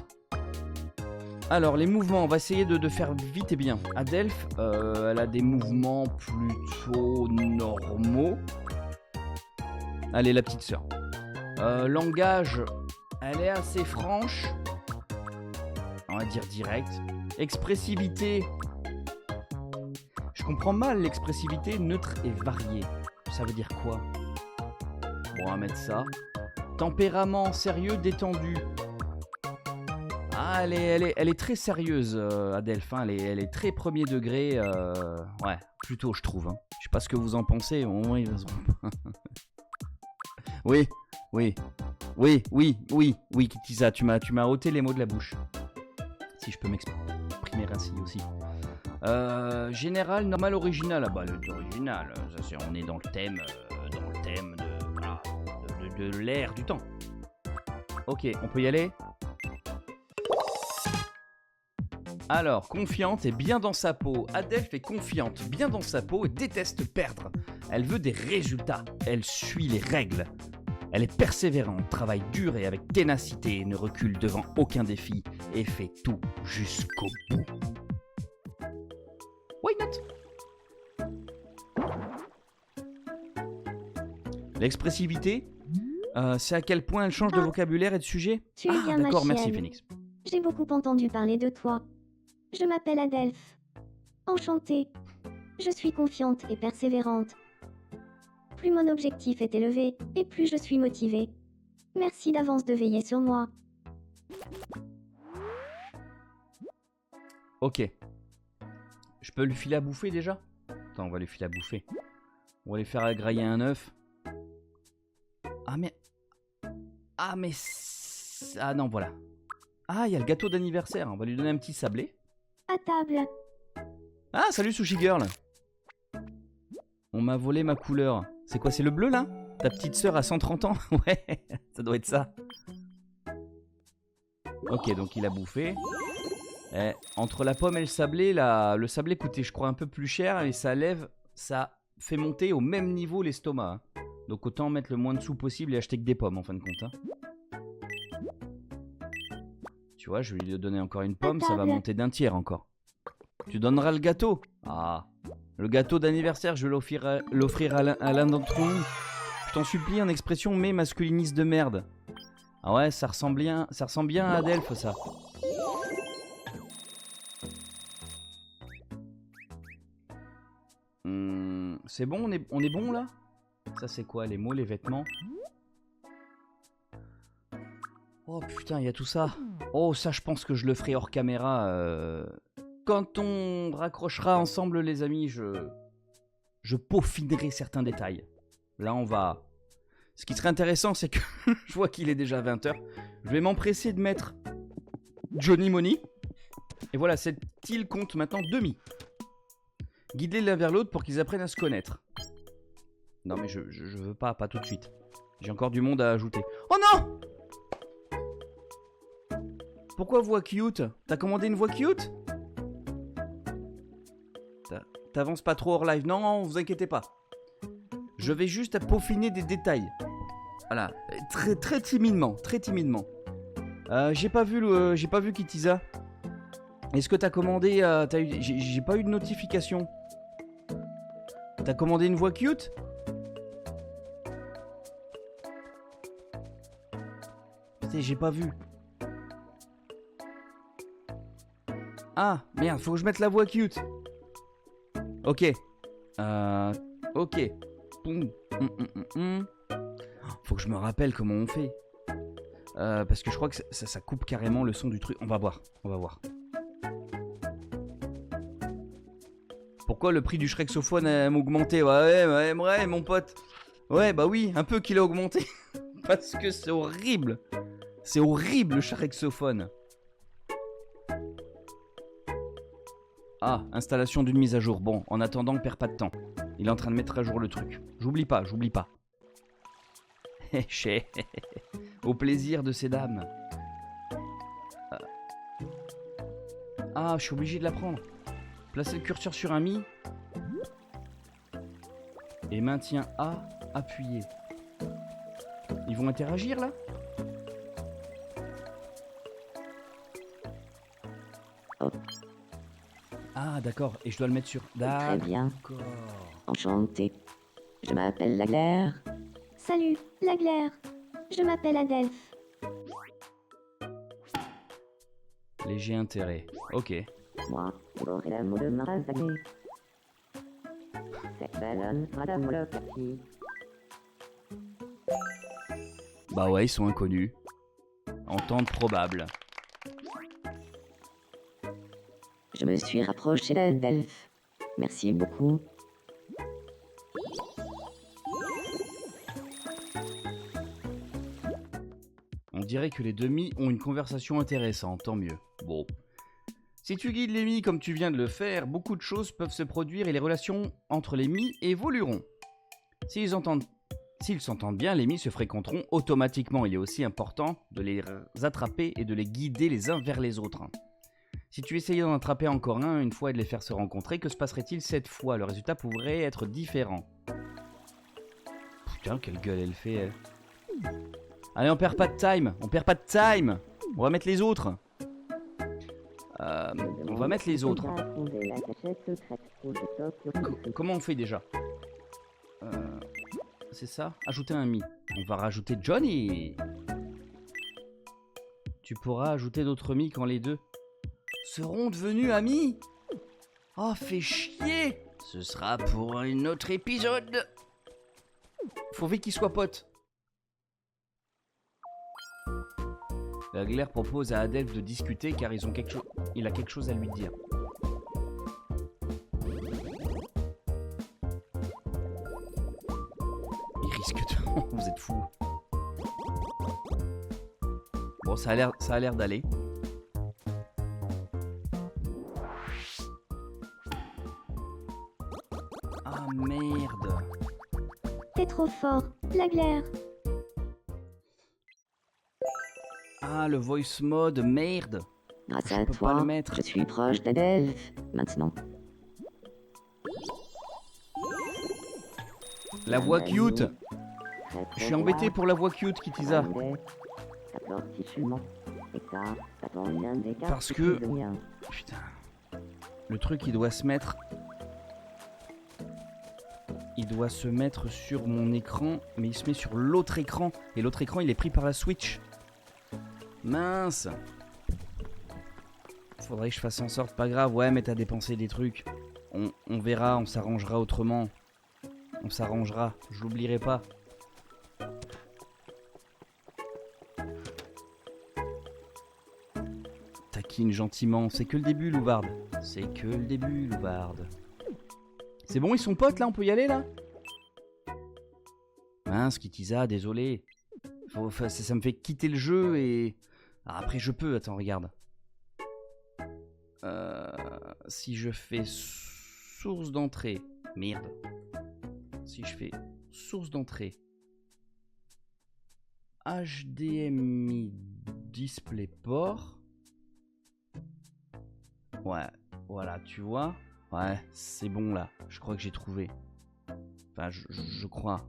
Alors, les mouvements, on va essayer de faire vite et bien. Adelph, elle a des mouvements plutôt normaux. Allez, la petite sœur. Langage, elle est assez franche. On va dire direct. Expressivité. Je comprends mal l'expressivité neutre et variée. Ça veut dire quoi? Bon, on va mettre ça. Tempérament sérieux, détendu. Ah, elle est très sérieuse, Adelph. Hein. Elle est très premier degré. Ouais, plutôt, je trouve. Hein. Je sais pas ce que vous en pensez. Oui, Kitisa, tu m'as ôté les mots de la bouche. Si je peux m'exprimer ainsi aussi. Général, normal, original. Ah bah, l'original, on est dans le thème de l'ère du temps. Ok, on peut y aller? Alors, confiante et bien dans sa peau. Adelph est confiante, bien dans sa peau et déteste perdre. Elle veut des résultats. Elle suit les règles. Elle est persévérante, travaille dur et avec ténacité, ne recule devant aucun défi et fait tout jusqu'au bout. Why not? L'expressivité, c'est à quel point elle change de vocabulaire et de sujet? Tu es bien ma d'accord, merci chienne. Phoenix. J'ai beaucoup entendu parler de toi. Je m'appelle Adelph. Enchantée. Je suis confiante et persévérante. Plus mon objectif est élevé, et plus je suis motivée. Merci d'avance de veiller sur moi. Ok. Je peux lui filer à bouffer déjà? Attends, on va lui filer à bouffer. On va lui faire grailler un œuf. Ah mais... Ah mais... Ah non, voilà. Ah, il y a le gâteau d'anniversaire. On va lui donner un petit sablé. À table. Ah, salut Sushi Girl. On m'a volé ma couleur. C'est quoi, c'est le bleu là? Ta petite sœur a 130 ans? Ouais, ça doit être ça. Ok, donc il a bouffé. Eh, entre la pomme et le sablé, le sablé coûtait je crois un peu plus cher et ça lève, ça fait monter au même niveau l'estomac. Hein. Donc autant mettre le moins de sous possible et acheter que des pommes en fin de compte. Hein. Tu vois, je vais lui donner encore une pomme, ça va monter d'un tiers encore. Tu donneras le gâteau? Ah, le gâteau d'anniversaire, je vais l'offrir à l'un d'entre nous. Je t'en supplie, en expression mais masculiniste de merde. Ah ouais, ça ressemble bien à Adelph, ça. C'est bon, on est bon là? Ça c'est quoi, les mots, les vêtements? Oh putain, il y a tout ça. Oh, ça je pense que je le ferai hors caméra. Quand on raccrochera ensemble les amis, je peaufinerai certains détails. Là on va... Ce qui serait intéressant c'est que je vois qu'il est déjà 20 h. Je vais m'empresser de mettre Johnny Money. Et voilà, cette île compte maintenant 2 mi. Guider l'un vers l'autre pour qu'ils apprennent à se connaître. Non mais je veux pas tout de suite. J'ai encore du monde à ajouter. Oh non! Pourquoi voix cute? T'as commandé une voix cute? T'avances pas trop hors live. Non, vous inquiétez pas. Je vais juste peaufiner des détails. Voilà, très timidement, très timidement. J'ai pas vu Kitiza. Est-ce que t'as commandé... j'ai pas eu de notification. T'as commandé une voix cute? Putain, j'ai pas vu. Ah, merde, faut que je mette la voix cute. Ok. Ok. Faut que je me rappelle comment on fait. Parce que je crois que ça coupe carrément le son du truc. On va voir. Pourquoi le prix du Shrexophone a augmenté? Ouais, mon pote. Ouais, bah oui, un peu qu'il a augmenté. Parce que c'est horrible. C'est horrible le Shrexophone. Ah, installation d'une mise à jour. Bon, en attendant, on perd pas de temps. Il est en train de mettre à jour le truc. J'oublie pas. Au plaisir de ces dames. Ah, je suis obligé de la prendre. Placez le curseur sur un mi. Et maintien A appuyé. Ils vont interagir là? Oh. Ah d'accord, et je dois le mettre sur... Très bien. D'accord. Enchanté. Je m'appelle Laglaire. Salut, Laglaire. Je m'appelle Adelph. Léger intérêt. Ok. Moi, j'aurai l'amour de Marazagé. Cette ballonne, Madame le Petit. Bah ouais, ils sont inconnus. Entente probable. Je me suis rapproché d'Adelph. Merci beaucoup. On dirait que les demi ont une conversation intéressante, tant mieux. Bon. Si tu guides les mi comme tu viens de le faire, beaucoup de choses peuvent se produire et les relations entre les mi évolueront. S'ils s'entendent bien, les mi se fréquenteront automatiquement. Il est aussi important de les attraper et de les guider les uns vers les autres. Si tu essayais d'en attraper encore un une fois et de les faire se rencontrer, que se passerait-il cette fois? Le résultat pourrait être différent. Putain, quelle gueule elle fait, elle. Allez, on perd pas de time. On va mettre les autres. On va mettre les autres. Comment on fait déjà? C'est ça? Ajouter un mi. On va rajouter Johnny. Tu pourras ajouter d'autres mi quand les deux seront devenus amis. Oh, fais chier. Ce sera pour un autre épisode. Faut vite qu'ils soient potes. Laglaire propose à Adelph de discuter car il a quelque chose à lui dire. Vous êtes fous. Bon, ça a l'air d'aller. Ah merde. T'es trop fort. La glaire. Ah, le voice mode, merde. Grâce Je à peux pas toi, le mettre. je suis proche d'Adelph. Maintenant. La voix cute. Je suis embêté pour la voix cute, Kitiza. Parce que- Putain. Le truc, il doit se mettre... Il doit se mettre sur mon écran, mais il se met sur l'autre écran. Et l'autre écran, il est pris par la Switch. Mince. Faudrait que je fasse en sorte. Pas grave, ouais, mais t'as dépensé des trucs. On verra, on s'arrangera autrement. On s'arrangera, je l'oublierai pas. Taquine gentiment, c'est que le début, Louvarde. C'est que le début, Louvarde. C'est bon, ils sont potes là, on peut y aller là? Mince, Kitiza, désolé. Ça me fait quitter le jeu et... Ah, après je peux, attends, regarde. Si je fais source d'entrée... Merde. Si je fais source d'entrée... HDMI DisplayPort... Ouais, voilà, tu vois? Ouais, c'est bon là, je crois que j'ai trouvé. Enfin, je crois.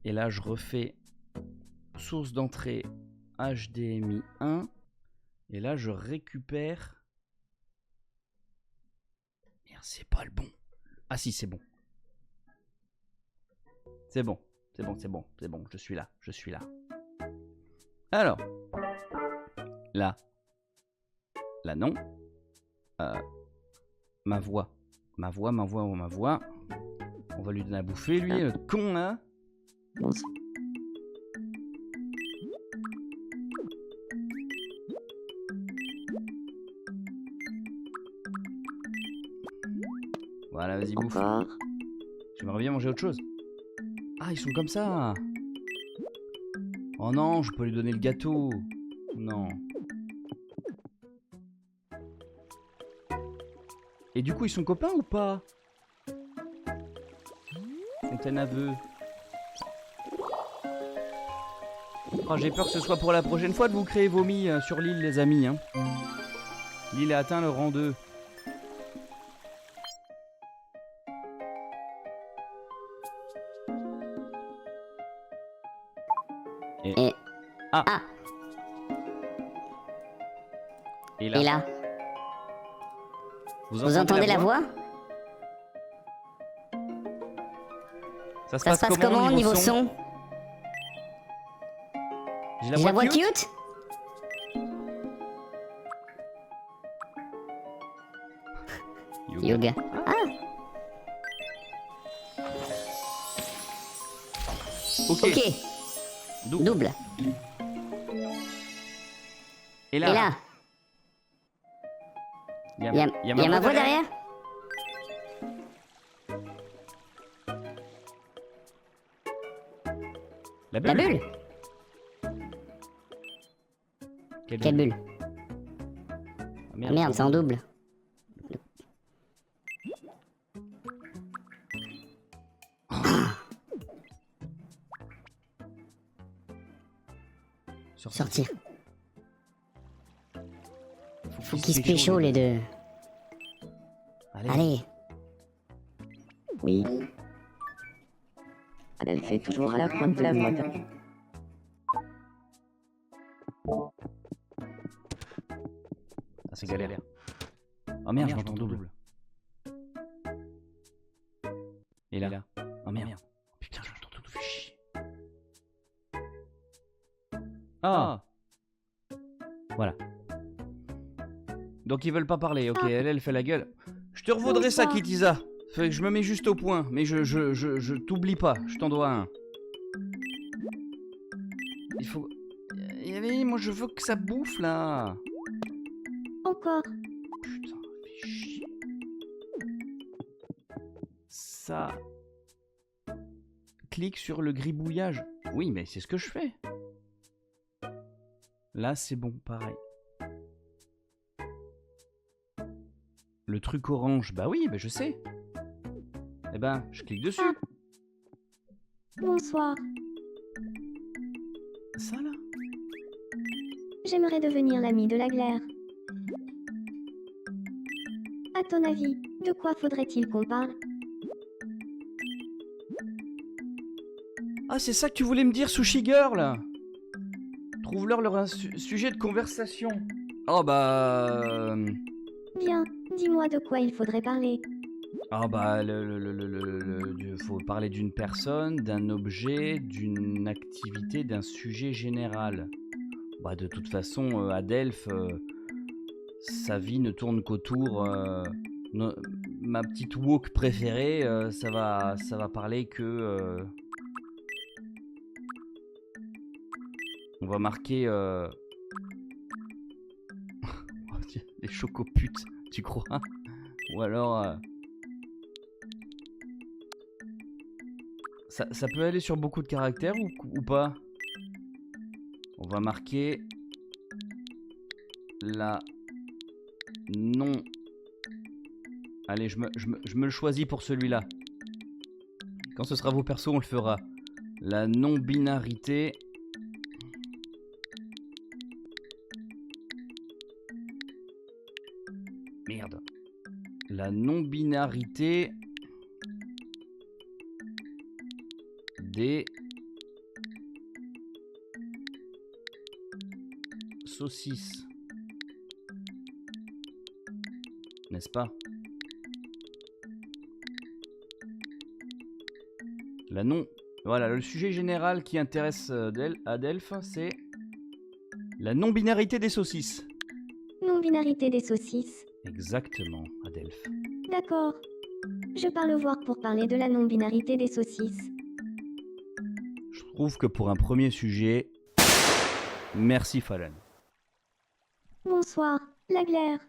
Et là, je refais source d'entrée HDMI 1. Et là, je récupère... Merde, c'est pas le bon. Ah si, c'est bon. C'est bon, c'est bon, c'est bon, c'est bon, je suis là, je suis là. Alors, là. Là, non. Ma voix. Ma voix. On va lui donner à bouffer, lui, le con, là. Bon, Voilà, vas-y, bouffe. encore. J'aimerais bien manger autre chose. Ah, ils sont comme ça. Oh non, je peux lui donner le gâteau. Non. Et du coup, ils sont copains ou pas? Fontaine à vœux. Oh, j'ai peur que ce soit pour la prochaine fois de vous créer vomi sur l'île, les amis. Hein. L'île a atteint le rang 2. Et... Ah. Ah. Et là, Et là, vous entendez la voix? Ça se Ça se passe comment niveau son? J'ai J'ai la voix cute? Yoga. Ah, Ok. ok. Double. Double. Et Et là, il y a ma voix derrière? La La bulle? Quelle bulle? Ah, Ah, merde, c'est en double. Sortir. Faut qu'ils se pécho les deux. Allez. Oui. Adelph est toujours à la pointe de la mode. Ah, c'est galère. Oh merde, j'entends double. Et là. Oh merde. Putain, j'entends tout, fait chier. Ah. Voilà. Donc ils veulent pas parler, ok, elle fait la gueule. Je te revaudrai ça, Kitiza. Fait que je me mets juste au point, mais je t'oublie pas, je t'en dois un. Il faut... moi je veux que ça bouffe là. Encore. Putain, fait chier. Ça... clic sur le gribouillage. Oui, mais c'est ce que je fais. Là, c'est bon, pareil. Le truc orange, bah oui, bah je sais. Eh ben, je clique dessus. Ah. Bonsoir. Ça là. J'aimerais devenir l'ami de la glaire. À ton avis, de quoi faudrait-il qu'on parle? Ah, c'est ça que tu voulais me dire, Sushi Girl. Trouve-leur leur sujet de conversation. Oh bah... Bien, dis-moi de quoi il faudrait parler. Ah bah, faut parler d'une personne, d'un objet, d'une activité, d'un sujet général. Bah de toute façon, Adelph, sa vie ne tourne qu'autour... ma petite woke préférée, ça va parler que... on va marquer... les chocoputes, tu crois? Ou alors... Ça peut aller sur beaucoup de caractères ou pas? On va marquer la non. Allez, je me le choisis pour celui-là. Quand ce sera vos persos, on le fera. La non-binarité. Merde. La non-binarité des saucisses. N'est-ce pas? La non... Voilà, le sujet général qui intéresse Adelph, c'est la non-binarité des saucisses. Non-binarité des saucisses. Exactement, Adelph. D'accord. Je pars le voir pour parler de la non-binarité des saucisses. Je trouve que pour un premier sujet, merci Falan. Bonsoir, la glaire.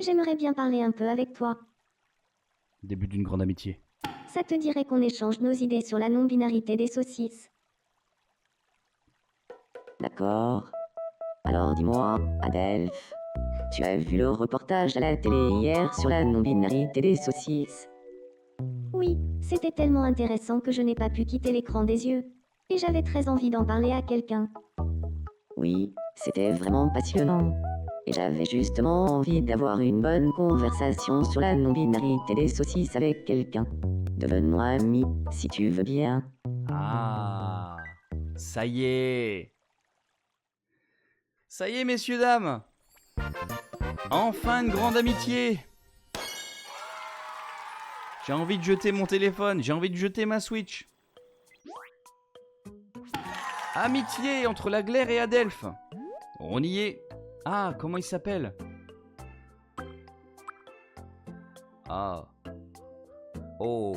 J'aimerais bien parler un peu avec toi. Début d'une grande amitié. Ça te dirait qu'on échange nos idées sur la non-binarité des saucisses? D'accord. Alors dis-moi, Adelph, tu as vu le reportage à la télé hier sur la non-binarité des saucisses? Oui, c'était tellement intéressant que je n'ai pas pu quitter l'écran des yeux. Et j'avais très envie d'en parler à quelqu'un. Oui, c'était vraiment passionnant. Et j'avais justement envie d'avoir une bonne conversation sur la non-binarité des saucisses avec quelqu'un. Devenons amis, si tu veux bien. Ah, ça y est. Ça y est, messieurs, dames. Enfin une grande amitié. J'ai envie de jeter mon téléphone, j'ai envie de jeter ma Switch. Amitié entre la glaire et Adelph. On y est. Ah, comment il s'appelle? Ah. Oh.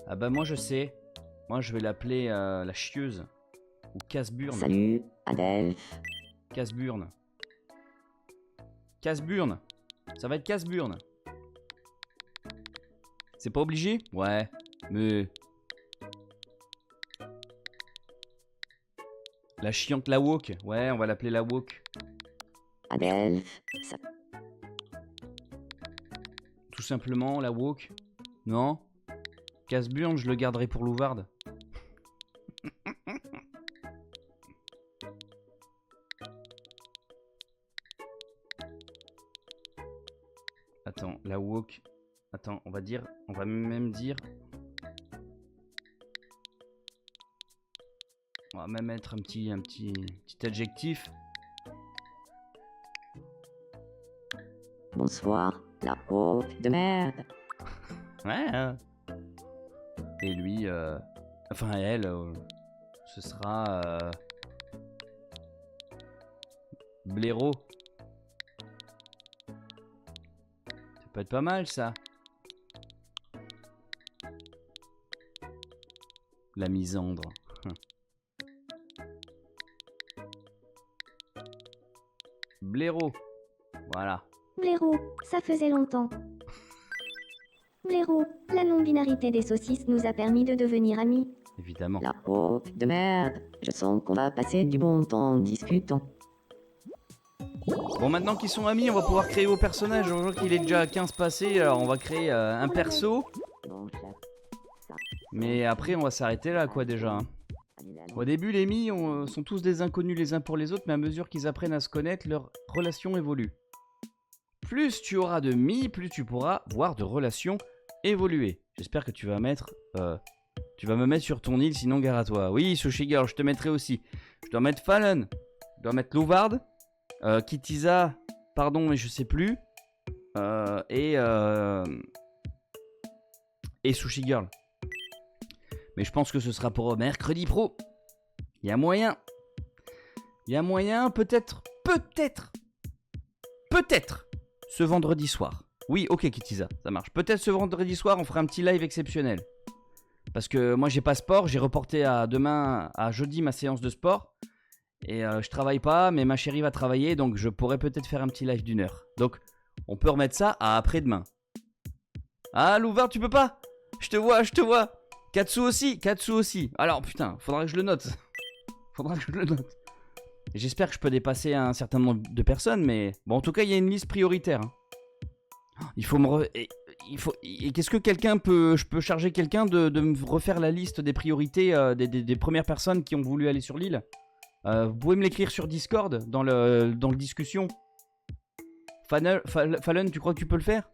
Ah bah moi je sais. Moi je vais l'appeler la chieuse. Ou Casse-Burne. Salut, Adelph. Casse-Burne. Casse-Burne. Ça va être Casse-Burne. C'est pas obligé? Ouais. Mais... La chiante la woke. Ouais, on va l'appeler la woke. Adelph, ça... Tout simplement, la woke. Non? Casse-Burne, je le garderai pour Louvarde. Attends, la woke. Attends, on va même dire. On va même mettre un petit adjectif. Bonsoir, la woke de merde. Ouais. Hein. Et lui, enfin elle, ce sera blaireau. Ça peut être pas mal ça. La misandre. Blaireau. Voilà. Blaireau, ça faisait longtemps. Blaireau, la non-binarité des saucisses nous a permis de devenir amis. Évidemment. La peau de merde. Je sens qu'on va passer du bon temps en discutant. Bon, maintenant qu'ils sont amis, on va pouvoir créer vos personnages. Je vois qu'il est déjà à 15 passés, alors on va créer un perso. Bon chef. Mais après, on va s'arrêter là, quoi, déjà. Hein. Au début, les mis sont tous des inconnus les uns pour les autres, mais à mesure qu'ils apprennent à se connaître, leur relation évolue. Plus tu auras de mis, plus tu pourras voir de relations évoluer. J'espère que tu vas mettre... tu vas me mettre sur ton île, sinon gare à toi. Oui, Sushi Girl, je te mettrai aussi. Je dois mettre Fallon. Je dois mettre Louvard. Kitiza, pardon, mais je sais plus. Et Sushi Girl. Mais je pense que ce sera pour mercredi pro. Il y a moyen. Il y a moyen, peut-être, ce vendredi soir. Oui, ok Kitiza, ça marche. Peut-être ce vendredi soir, on fera un petit live exceptionnel. Parce que moi, j'ai pas sport, j'ai reporté à jeudi ma séance de sport. Et je travaille pas, mais ma chérie va travailler, donc je pourrais peut-être faire un petit live d'1 heure. Donc, on peut remettre ça à après-demain. Ah, Louvard, tu peux pas? Je te vois. Katsu aussi. Alors, putain, faudra que je le note. J'espère que je peux dépasser un certain nombre de personnes, mais... Bon, en tout cas, il y a une liste prioritaire. Hein. Il faut me... Qu'est-ce que je peux charger quelqu'un de me refaire la liste des priorités des premières personnes qui ont voulu aller sur l'île? Vous pouvez me l'écrire sur Discord, dans le discussion. Fallon, tu crois que tu peux le faire?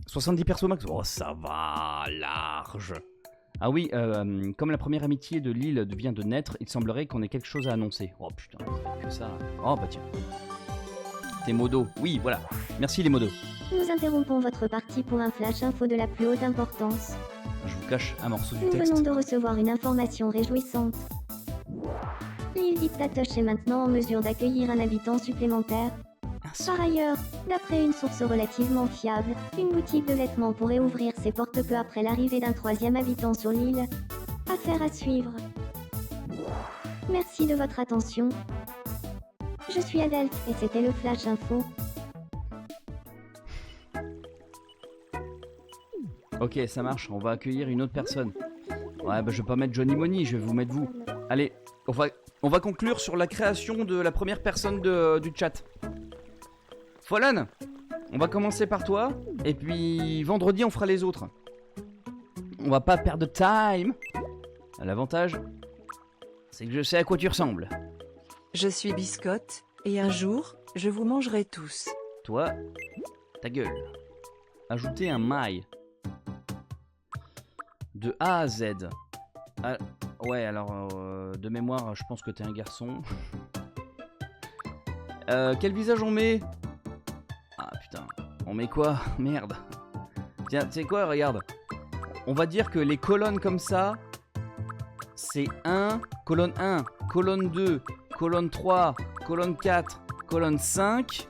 70 persos max? Oh, ça va, large. Ah oui, comme la première amitié de l'île vient de naître, il semblerait qu'on ait quelque chose à annoncer. Oh putain, que ça. Oh bah tiens. Tes modos. Oui, voilà. Merci les modos. Nous interrompons votre partie pour un flash info de la plus haute importance. Je vous cache un morceau du Nous texte. venons de recevoir une information réjouissante. L'île d'Iptatoche est maintenant en mesure d'accueillir un habitant supplémentaire. Par ailleurs, d'après une source relativement fiable, une boutique de vêtements pourrait ouvrir ses portes peu après l'arrivée d'un 3e habitant sur l'île. Affaire à suivre. Merci de votre attention. Je suis Adelph et c'était le Flash Info. Ok, ça marche, on va accueillir une autre personne. Ouais, bah je vais pas mettre Johnny Money, je vais vous mettre vous. Allez, on va conclure sur la création de la première personne du chat. Fallon, on va commencer par toi, et puis vendredi on fera les autres. On va pas perdre de time. L'avantage, c'est que je sais à quoi tu ressembles. Je suis Biscotte, et un jour, je vous mangerai tous. Toi, ta gueule. Ajouter un mail. De A à Z. Ah, ouais, alors, de mémoire, je pense que t'es un garçon. Quel visage on met? Ah putain, on met quoi? Merde. Tiens, tu sais quoi, regarde. On va dire que les colonnes comme ça, c'est 1, colonne 1, colonne 2, colonne 3, colonne 4, colonne 5.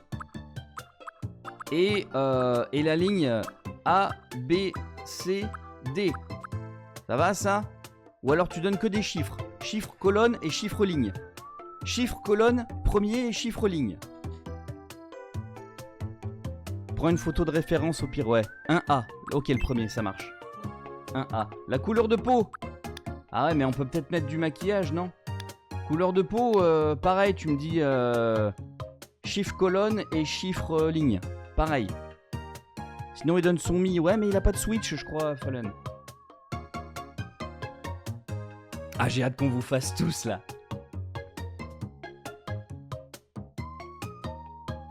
Et la ligne A, B, C, D. Ça va ça? Ou alors tu donnes que des chiffres. Chiffre colonne et chiffre ligne. Chiffre colonne, premier et chiffre ligne. Prends une photo de référence au pire, ouais. 1A. Ok, le premier, ça marche. 1A. La couleur de peau. Ah ouais, mais on peut peut-être mettre du maquillage, non? Couleur de peau, pareil, tu me dis chiffre colonne et chiffre ligne. Pareil. Sinon, il donne son mi. Ouais, mais il a pas de switch, je crois, Fallon. Ah, j'ai hâte qu'on vous fasse tous, là.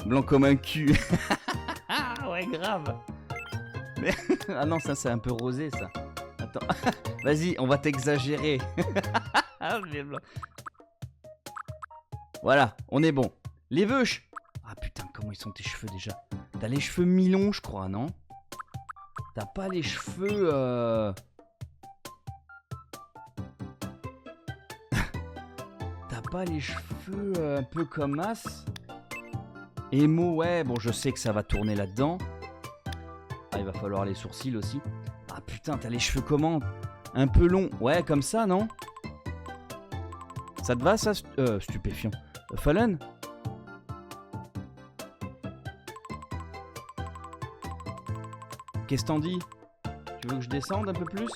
Blanc comme un cul. Ah, ouais, grave. Mais... ah non, ça, c'est un peu rosé, ça. Attends. Vas-y, on va t'exagérer. Voilà, on est bon. Les veuches. Ah, putain, comment ils sont tes cheveux, déjà? T'as les cheveux mi-longs, je crois, non? T'as pas les cheveux... T'as pas les cheveux un peu comme As? Emo, ouais, bon, je sais que ça va tourner là-dedans. Ah, il va falloir les sourcils aussi. Ah, putain, t'as les cheveux comment? Un peu longs. Ouais, comme ça, non? Ça te va, ça? Stupéfiant. Fallon? qu'est-ce t'en dis? Tu veux que je descende un peu plus?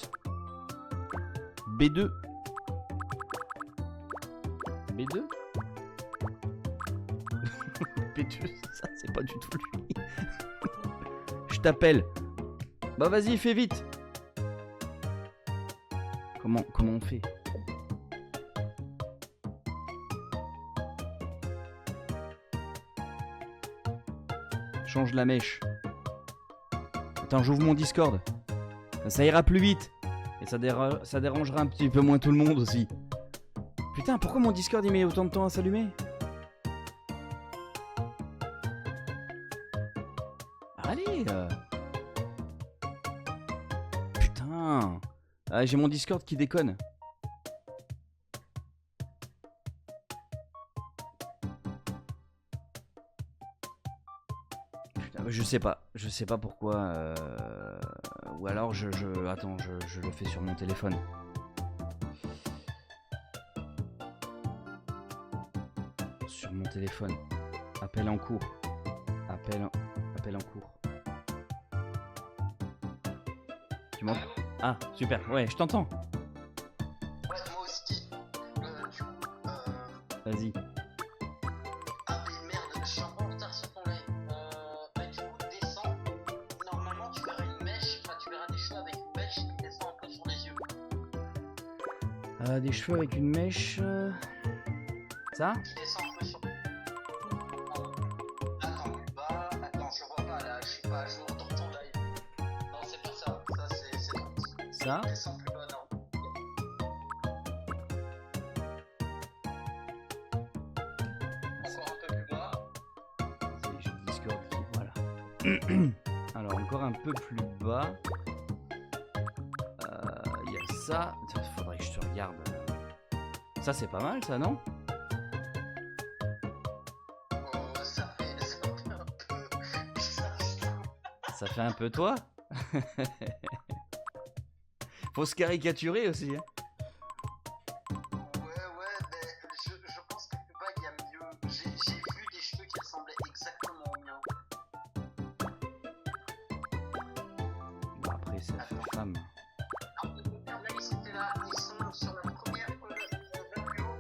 B2. B2? B2, ça c'est pas du tout lui. Je t'appelle. Bah vas-y, fais vite. Comment on fait? Change la mèche. Attends, j'ouvre mon Discord. Ça ira plus vite. Et ça dérangera un petit peu moins tout le monde aussi. Putain, pourquoi mon Discord il met autant de temps à s'allumer? Allez Putain. Ah, j'ai mon Discord qui déconne. Putain, je sais pas pourquoi. Ou alors attends, je le fais sur mon téléphone. Sur mon téléphone. Appel en cours. Appel en cours. Tu m'entends? Ah, super. Ouais, je t'entends. Ouais, moi aussi. Du coup, Vas-y. ah mais merde, je suis un peu en retard sur ton live. Bah du coup, descends. Normalement, tu verras une mèche, enfin tu verras des cheveux avec une mèche qui descend un peu sur les yeux. Des cheveux avec une mèche. Ça? Qui descend un peu sur... Attends, plus bas. Attends, je vois pas là, je suis pas à jour dans ton live. Non, c'est pas ça. Ça, c'est droite. Ça? Descends plus bas, non. Encore un peu plus bas. J'ai le Discord qui... Voilà. Alors, encore un peu plus bas. Il y a ça. Faudrait que je te regarde. Ça, c'est pas mal, ça, non? Ça fait un peu bizarre, je trouve. Ça fait un peu toi? Faut se caricaturer aussi. Hein. Ouais, mais je pense que plus bas il y a mieux. J'ai vu des cheveux qui ressemblaient exactement aux miens. Bon, après, ça fait femme. Alors, là, ils étaient là, ils sont sur la première colonne, plus haut.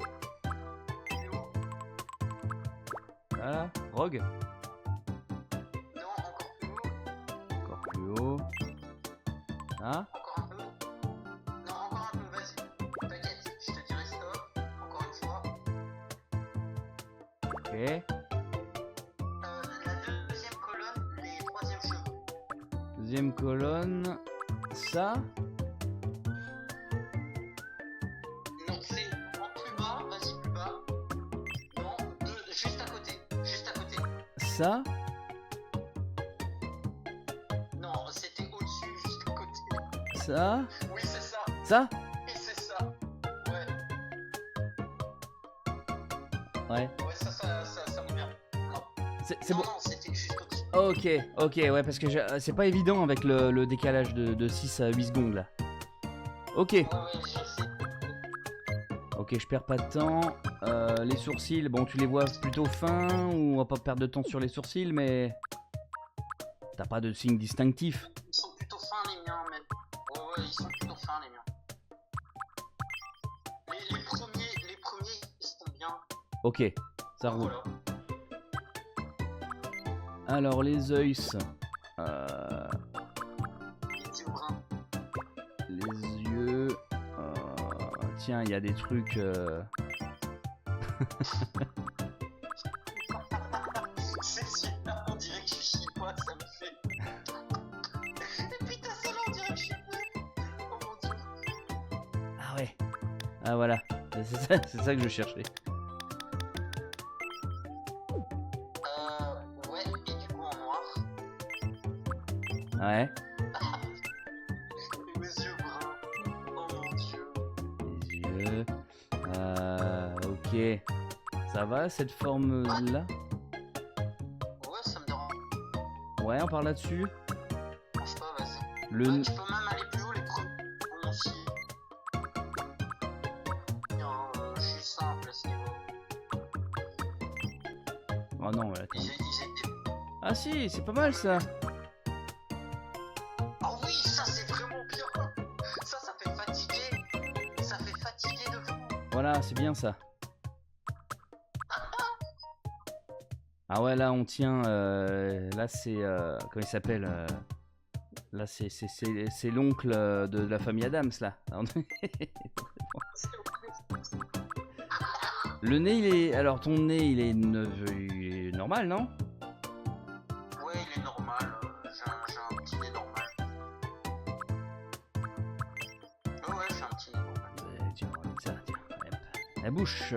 Plus haut. Voilà. Rogue. Non, encore plus haut. Encore plus haut. Ah. Encore un peu. Non, encore un peu, vas-y. T'inquiète, je te dirai stop. Encore une fois. Ok. La deuxième colonne, les troisièmes cheveux. Deuxième colonne. Ça. Non, c'est en plus bas, vas-y, plus bas. Non, juste à côté. Juste à côté. Ça. Non, c'était au-dessus, juste à côté. Ça. Oui, c'est ça. Ça. Et c'est ça. Ouais, Ouais. ouais, ça me vient. Non, C'est non, bon. non, c'était juste au-dessus. Ok, ouais, parce que c'est pas évident avec le décalage de 6 à 8 secondes là. Ok, Ouais, je sais. ok, je perds pas de temps. Les sourcils, bon, tu les vois plutôt fins ou on va pas perdre de temps sur les sourcils, mais t'as pas de signe distinctif. Ils sont plutôt fins, les miens, même. Ouais, ils sont plutôt fins, les miens. Les premiers, ils sont bien. Ok, ça roule. Voilà. Alors les yeux, Les yeux bruns. tiens, il y a des trucs. C'est super, on dirait que je suis chinois, ça me fait. Et putain, c'est là, on dirait que je suis bleu. Oh mon dieu. Ah ouais. Ah voilà, c'est ça que je cherchais. Ouais, et du coup en noir. Ouais. Les yeux bruns. Oh mon dieu. Les yeux. Ok. Ça va cette forme-là? Ouais, ça me dérange Ouais, on parle là-dessus. pas, vas-y. Le. Tu peux même aller plus haut, les premiers. Bon, si. Non, je suis simple à ce niveau. Oh non, ouais, attends. Ils étaient. Ah si, c'est pas mal ça. Voilà, c'est bien ça. Ah ouais, là on tient. Là c'est. Comment il s'appelle là c'est l'oncle de la famille Adams là. Le nez il est. Alors ton nez il est normal, non? Ouais, il est normal. J'ai un petit nez normal. Ouais, j'ai un petit nez normal. Tiens, ça, tiens. Hop. La bouche.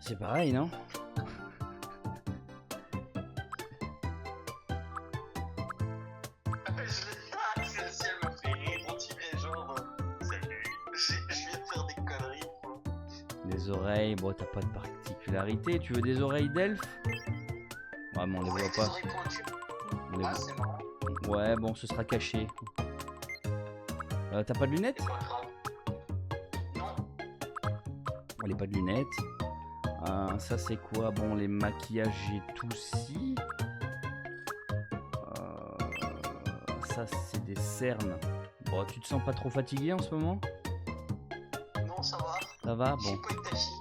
C'est pareil, non? Celle-ci, elle me fait rire. On dirait genre. Salut, je viens de faire des conneries. Quoi. Les oreilles, bon, t'as pas de particularité. Tu veux des oreilles d'elfe? Ouais, mais on les Ouais, voit des pas. oreilles pointues. On les Ah, voit- c'est marrant. Ouais, bon, ce sera caché. T'as pas de lunettes? C'est pas grave. Non. On n'a pas de lunettes. Ça, c'est quoi? Bon, les maquillages, j'ai tout si. Ça, c'est des cernes. Bon, tu te sens pas trop fatigué en ce moment? Non, ça va. Ça va? J'ai Bon. pas été tachi.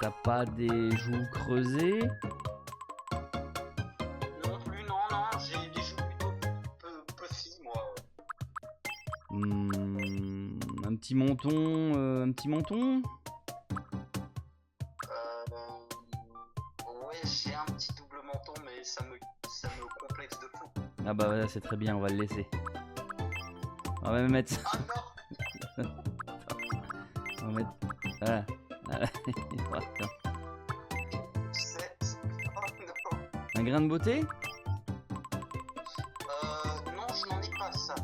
T'as pas des joues creusées? Non plus, non. J'ai des joues plutôt peu filles, moi. Un petit menton? Ouais, j'ai un petit double menton, mais ça me complexe de fou. Ah bah voilà, c'est très bien, on va le laisser. On va même mettre ça. Ah non. On va mettre... Voilà. Voilà. Voilà. Oh non. Un grain de beauté? Non, je n'en ai pas ça.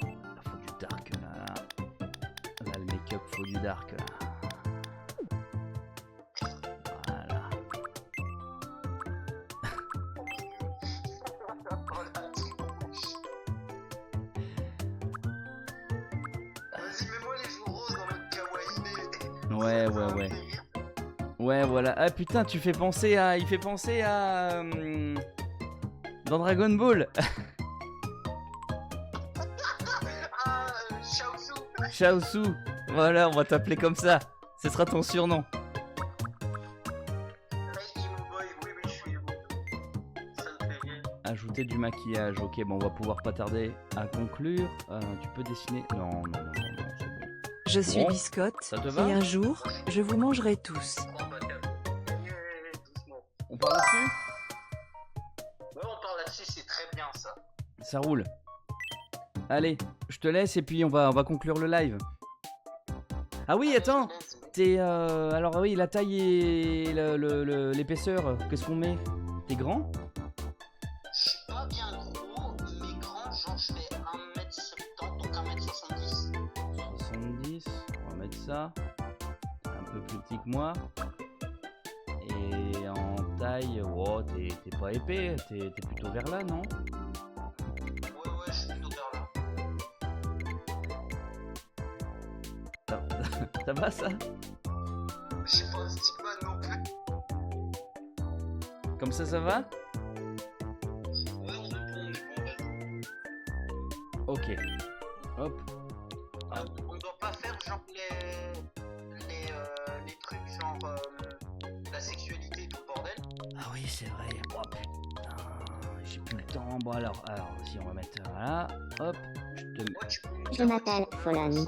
Ah, faut du dark là. Là, le make-up, faut du dark là. Voilà. Vas-y, mets-moi les joues roses dans le kawaii. Ouais. Ouais, voilà. Ah putain, il fait penser à dans Dragon Ball. Ah, Shaozu. Shaozu. Voilà, on va t'appeler comme ça. Ce sera ton surnom. Emo Boy, oui, je suis Emo. Ça me fait rire. Ajouter du maquillage. Ok, bon, on va pouvoir pas tarder à conclure. Tu peux dessiner. Non, c'est bon. Je suis Bon, Biscotte, ça te va? et un jour, je vous mangerai tous. Oh, bah, doucement. On part là-dessus? Ouais, on parle là-dessus, c'est très bien ça. Ça roule. Allez, je te laisse et puis on va conclure le live. Ah oui, attends. T'es alors oui, la taille et l'épaisseur. Qu'est-ce qu'on met? T'es grand? Je suis pas bien gros, mais grand, genre je fais 1m70, donc 1m70. 70. On va mettre ça. Un peu plus petit que moi. Et en taille, wow, t'es pas épais. T'es plutôt vers là, non? Ouais, je suis plutôt vers là. Ça va ça? J'ai pas un stigma non plus. Comme ça va? Ouais, on est bon, vas-y. Ok. Hop. On doit pas faire genre les trucs genre la sexualité et tout le bordel. Ah oui, c'est vrai. Oh putain, j'ai plus le temps. Bon alors, si on va mettre voilà. Hop. Je te mets. Moi, tu peux Je m'appelle Folon.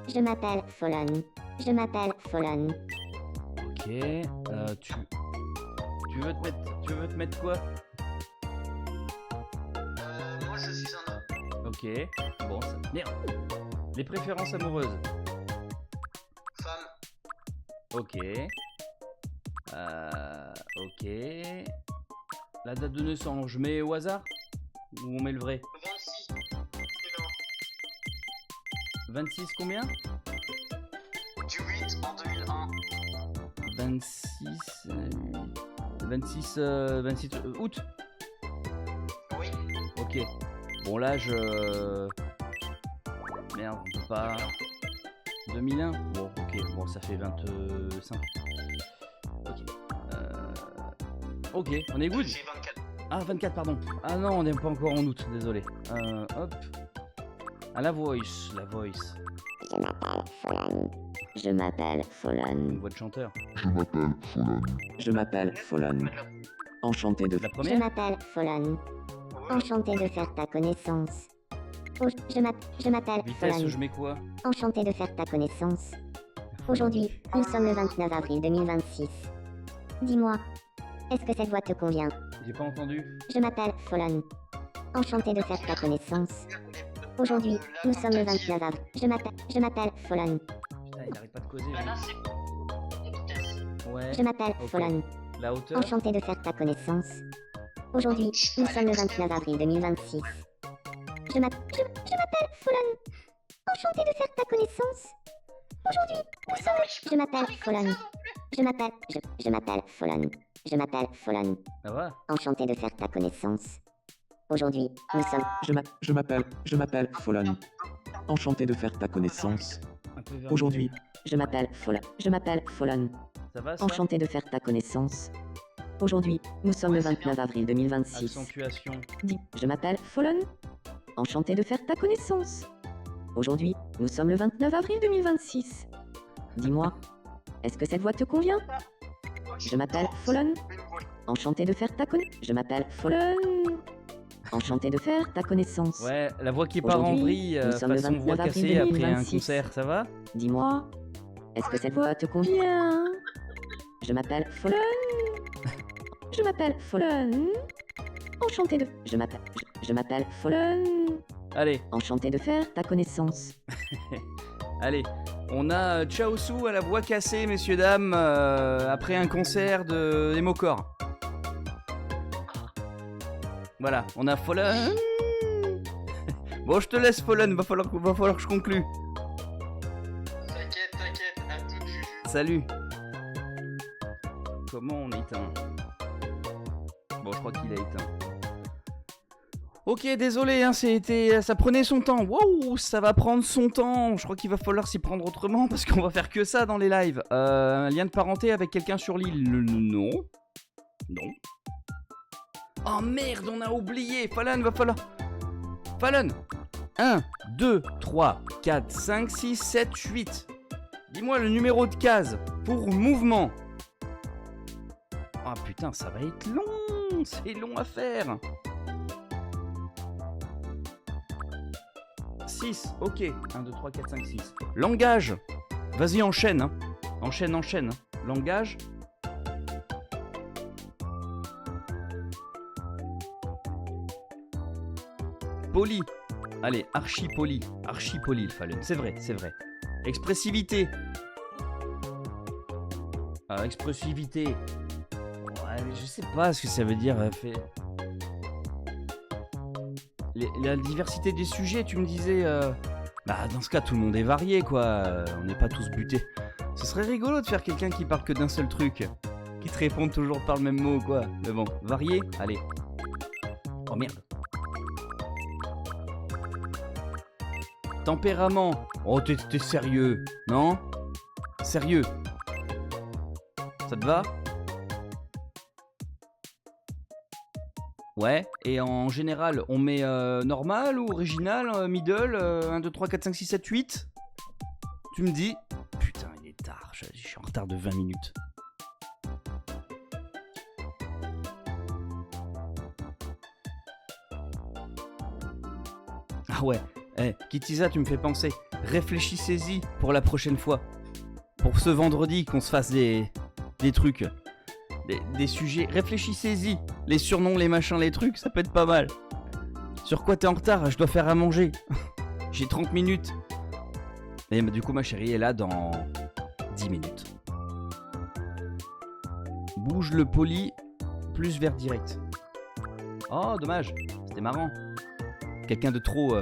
Je m'appelle Folon. Je m'appelle Folon. Ok. Tu veux te mettre quoi? moi, je suis un homme. Ok. Bon, ça. Merde. Les préférences amoureuses. Femme. Ok. Ok. La date de naissance, je mets au hasard? Ou on met le vrai? 26. 26 combien? Du 8 en 2001. 26 août. Oui. Ok. Bon là merde, on peut pas. 2001. Bon, ok. Bon, ça fait 25. Ok. Ok, on est good. J'ai 24. Ah, 24, pardon. Ah non, on n'est pas encore en août, désolé. Hop. Ah, la voice, la voice. Je m'appelle Folon. Je m'appelle Folon. Une voix de chanteur. Je m'appelle Folon. Je m'appelle Folon. Enchanté de... La Je première? m'appelle Folon. Enchanté de faire ta connaissance. Je m'appelle Vitesse, Folon. je mets quoi? Enchanté de faire ta connaissance. Aujourd'hui, nous sommes le 29 avril 2026. Dis-moi, est-ce que cette voix te convient? J'ai pas entendu. Je m'appelle Folon. Enchanté de faire ta connaissance. Aujourd'hui, nous sommes le 29 avril. Je m'appelle Folon. Putain, il arrête pas de causer. Bah là, c'est bon. Vitesse. Ouais. Je m'appelle Ok. Folon. La hauteur? Enchanté de faire ta connaissance. Aujourd'hui, nous sommes le 29 avril 2026. Je m'appelle Folon. Enchanté de faire ta connaissance. Aujourd'hui, nous sommes... Je m'appelle Folon. Je m'appelle Folon. Je m'appelle Folon. Ça va? Enchanté de faire ta connaissance. Aujourd'hui, nous sommes... Je m'appelle Folon. Enchanté de faire ta connaissance. Un peu vers Aujourd'hui, Je m'appelle Folon. Je m'appelle Folon. Ça va, ça? Enchanté de faire ta connaissance. Aujourd'hui, nous sommes le 29 avril 2026. Accentuation. Dis, je m'appelle Folon. Enchanté de faire ta connaissance. Aujourd'hui, nous sommes le 29 avril 2026. Dis-moi, est-ce que cette voix te convient? Je m'appelle Folon. Enchanté de faire ta connaissance. Je m'appelle Folon. Enchanté de faire ta connaissance. Ouais, la voix qui part en Aujourd'hui, vrille, nous sommes le façon voix 29 avril cassée après un 2026. concert, ça va? Dis-moi, est-ce que cette voix te convient? Je m'appelle Folon. Je m'appelle Folon. Enchanté de... Je m'appelle Folon. Allez, Enchanté de faire ta connaissance. allez. On a Chaosu à la voix cassée, messieurs, dames, après un concert de Emocor. Voilà, on a Folon. Bon, je te laisse, Folon, va falloir que je conclue. T'inquiète, à tout juge. Salut. Comment on éteint? Bon, je crois qu'il a éteint. Ok, désolé, hein, ça prenait son temps. Wow, ça va prendre son temps. Je crois qu'il va falloir s'y prendre autrement parce qu'on va faire que ça dans les lives. Un lien de parenté avec quelqu'un sur l'île? Non. Non. Oh merde, on a oublié. Falan, va falloir... Falan. 1, 2, 3, 4, 5, 6, 7, 8. Dis-moi le numéro de case pour mouvement. Ah putain, ça va être long. C'est long à faire. 6, ok. 1, 2, 3, 4, 5, 6. Langage. Vas-y, enchaîne. Hein. Enchaîne. Hein. Langage. Poli. Allez, archi poli le Fallen. C'est vrai. Expressivité. Expressivité. Ouais, mais je sais pas ce que ça veut dire. La diversité des sujets, tu me disais... Bah, dans ce cas, tout le monde est varié, quoi. On n'est pas tous butés. Ce serait rigolo de faire quelqu'un qui parle que d'un seul truc. Qui te répond toujours par le même mot, quoi. Mais bon, varié, allez. Oh merde. Tempérament. Oh, t'es sérieux, non? Sérieux. Ça te va? Ouais, et en général, on met normal ou original, middle, 1, 2, 3, 4, 5, 6, 7, 8. Tu me dis. Putain, il est tard, je suis en retard de 20 minutes. Ah ouais, Kitiza, tu me fais penser. Réfléchissez-y pour la prochaine fois. Pour ce vendredi, qu'on se fasse des trucs. Des sujets. Réfléchissez-y. Les surnoms, les machins, les trucs, ça peut être pas mal. Sur quoi t'es en retard? Je dois faire à manger. J'ai 30 minutes. Et du coup, ma chérie est là dans 10 minutes. Bouge le poli plus vers direct. Oh, dommage. C'était marrant. Quelqu'un de trop...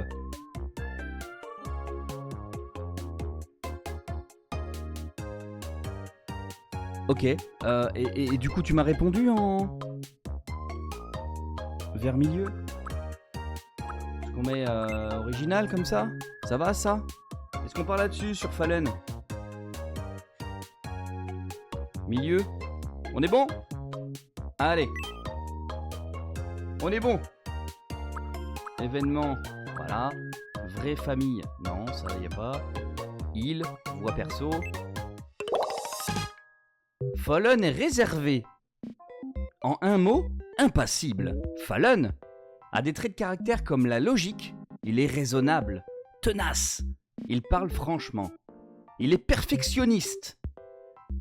Ok. Et du coup, tu m'as répondu en... Vers milieu? Est-ce qu'on met original comme ça? Ça va, ça? Est-ce qu'on parle là-dessus, sur Fallen? Milieu? On est bon? Allez. On est bon. Événement, voilà. Vraie famille, non, ça y a pas. Il, voix perso. Fallen est réservé. En un mot, impassible. Fallen a des traits de caractère comme la logique. Il est raisonnable, tenace. Il parle franchement. Il est perfectionniste.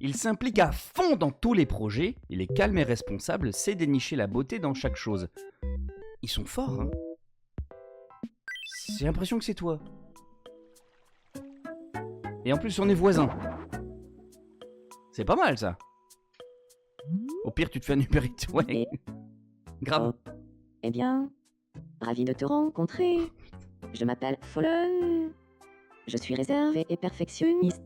Il s'implique à fond dans tous les projets. Il est calme et responsable, sait dénicher la beauté dans chaque chose. Ils sont forts, hein. J'ai l'impression que c'est toi. Et en plus, on est voisins. C'est pas mal, ça. Au pire, tu te fais un Uber Eats, ouais. Et- Grave. Oh. Eh bien, ravi de te rencontrer. Je m'appelle Fallen. Je suis réservé et perfectionniste.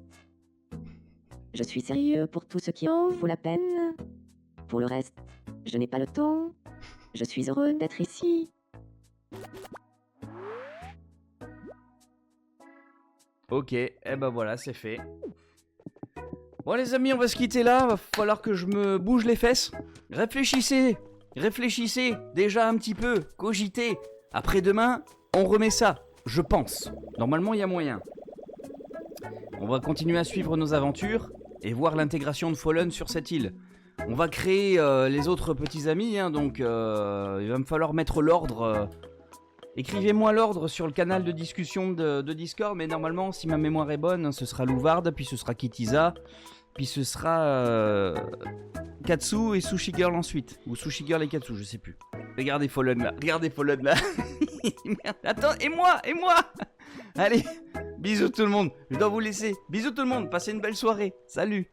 Je suis sérieux pour tout ce qui en vaut la peine. Pour le reste, je n'ai pas le temps. Je suis heureux d'être ici. Ok, et ben voilà, c'est fait. Bon les amis, on va se quitter là, va falloir que je me bouge les fesses. Réfléchissez, réfléchissez, déjà un petit peu, cogitez. Après-demain, on remet ça, je pense. Normalement, il y a moyen. On va continuer à suivre nos aventures et voir l'intégration de Fallen sur cette île. On va créer les autres petits amis, hein, donc il va me falloir mettre l'ordre... Écrivez-moi l'ordre sur le canal de discussion de Discord, mais normalement, si ma mémoire est bonne, ce sera Louvard, puis ce sera Kitiza, puis ce sera Katsu et Sushi Girl ensuite. Ou Sushi Girl et Katsu, je sais plus. Regardez Fallen là, regardez Fallen là. Merde, attends, et moi. Allez, bisous tout le monde, je dois vous laisser. Bisous tout le monde, passez une belle soirée. Salut.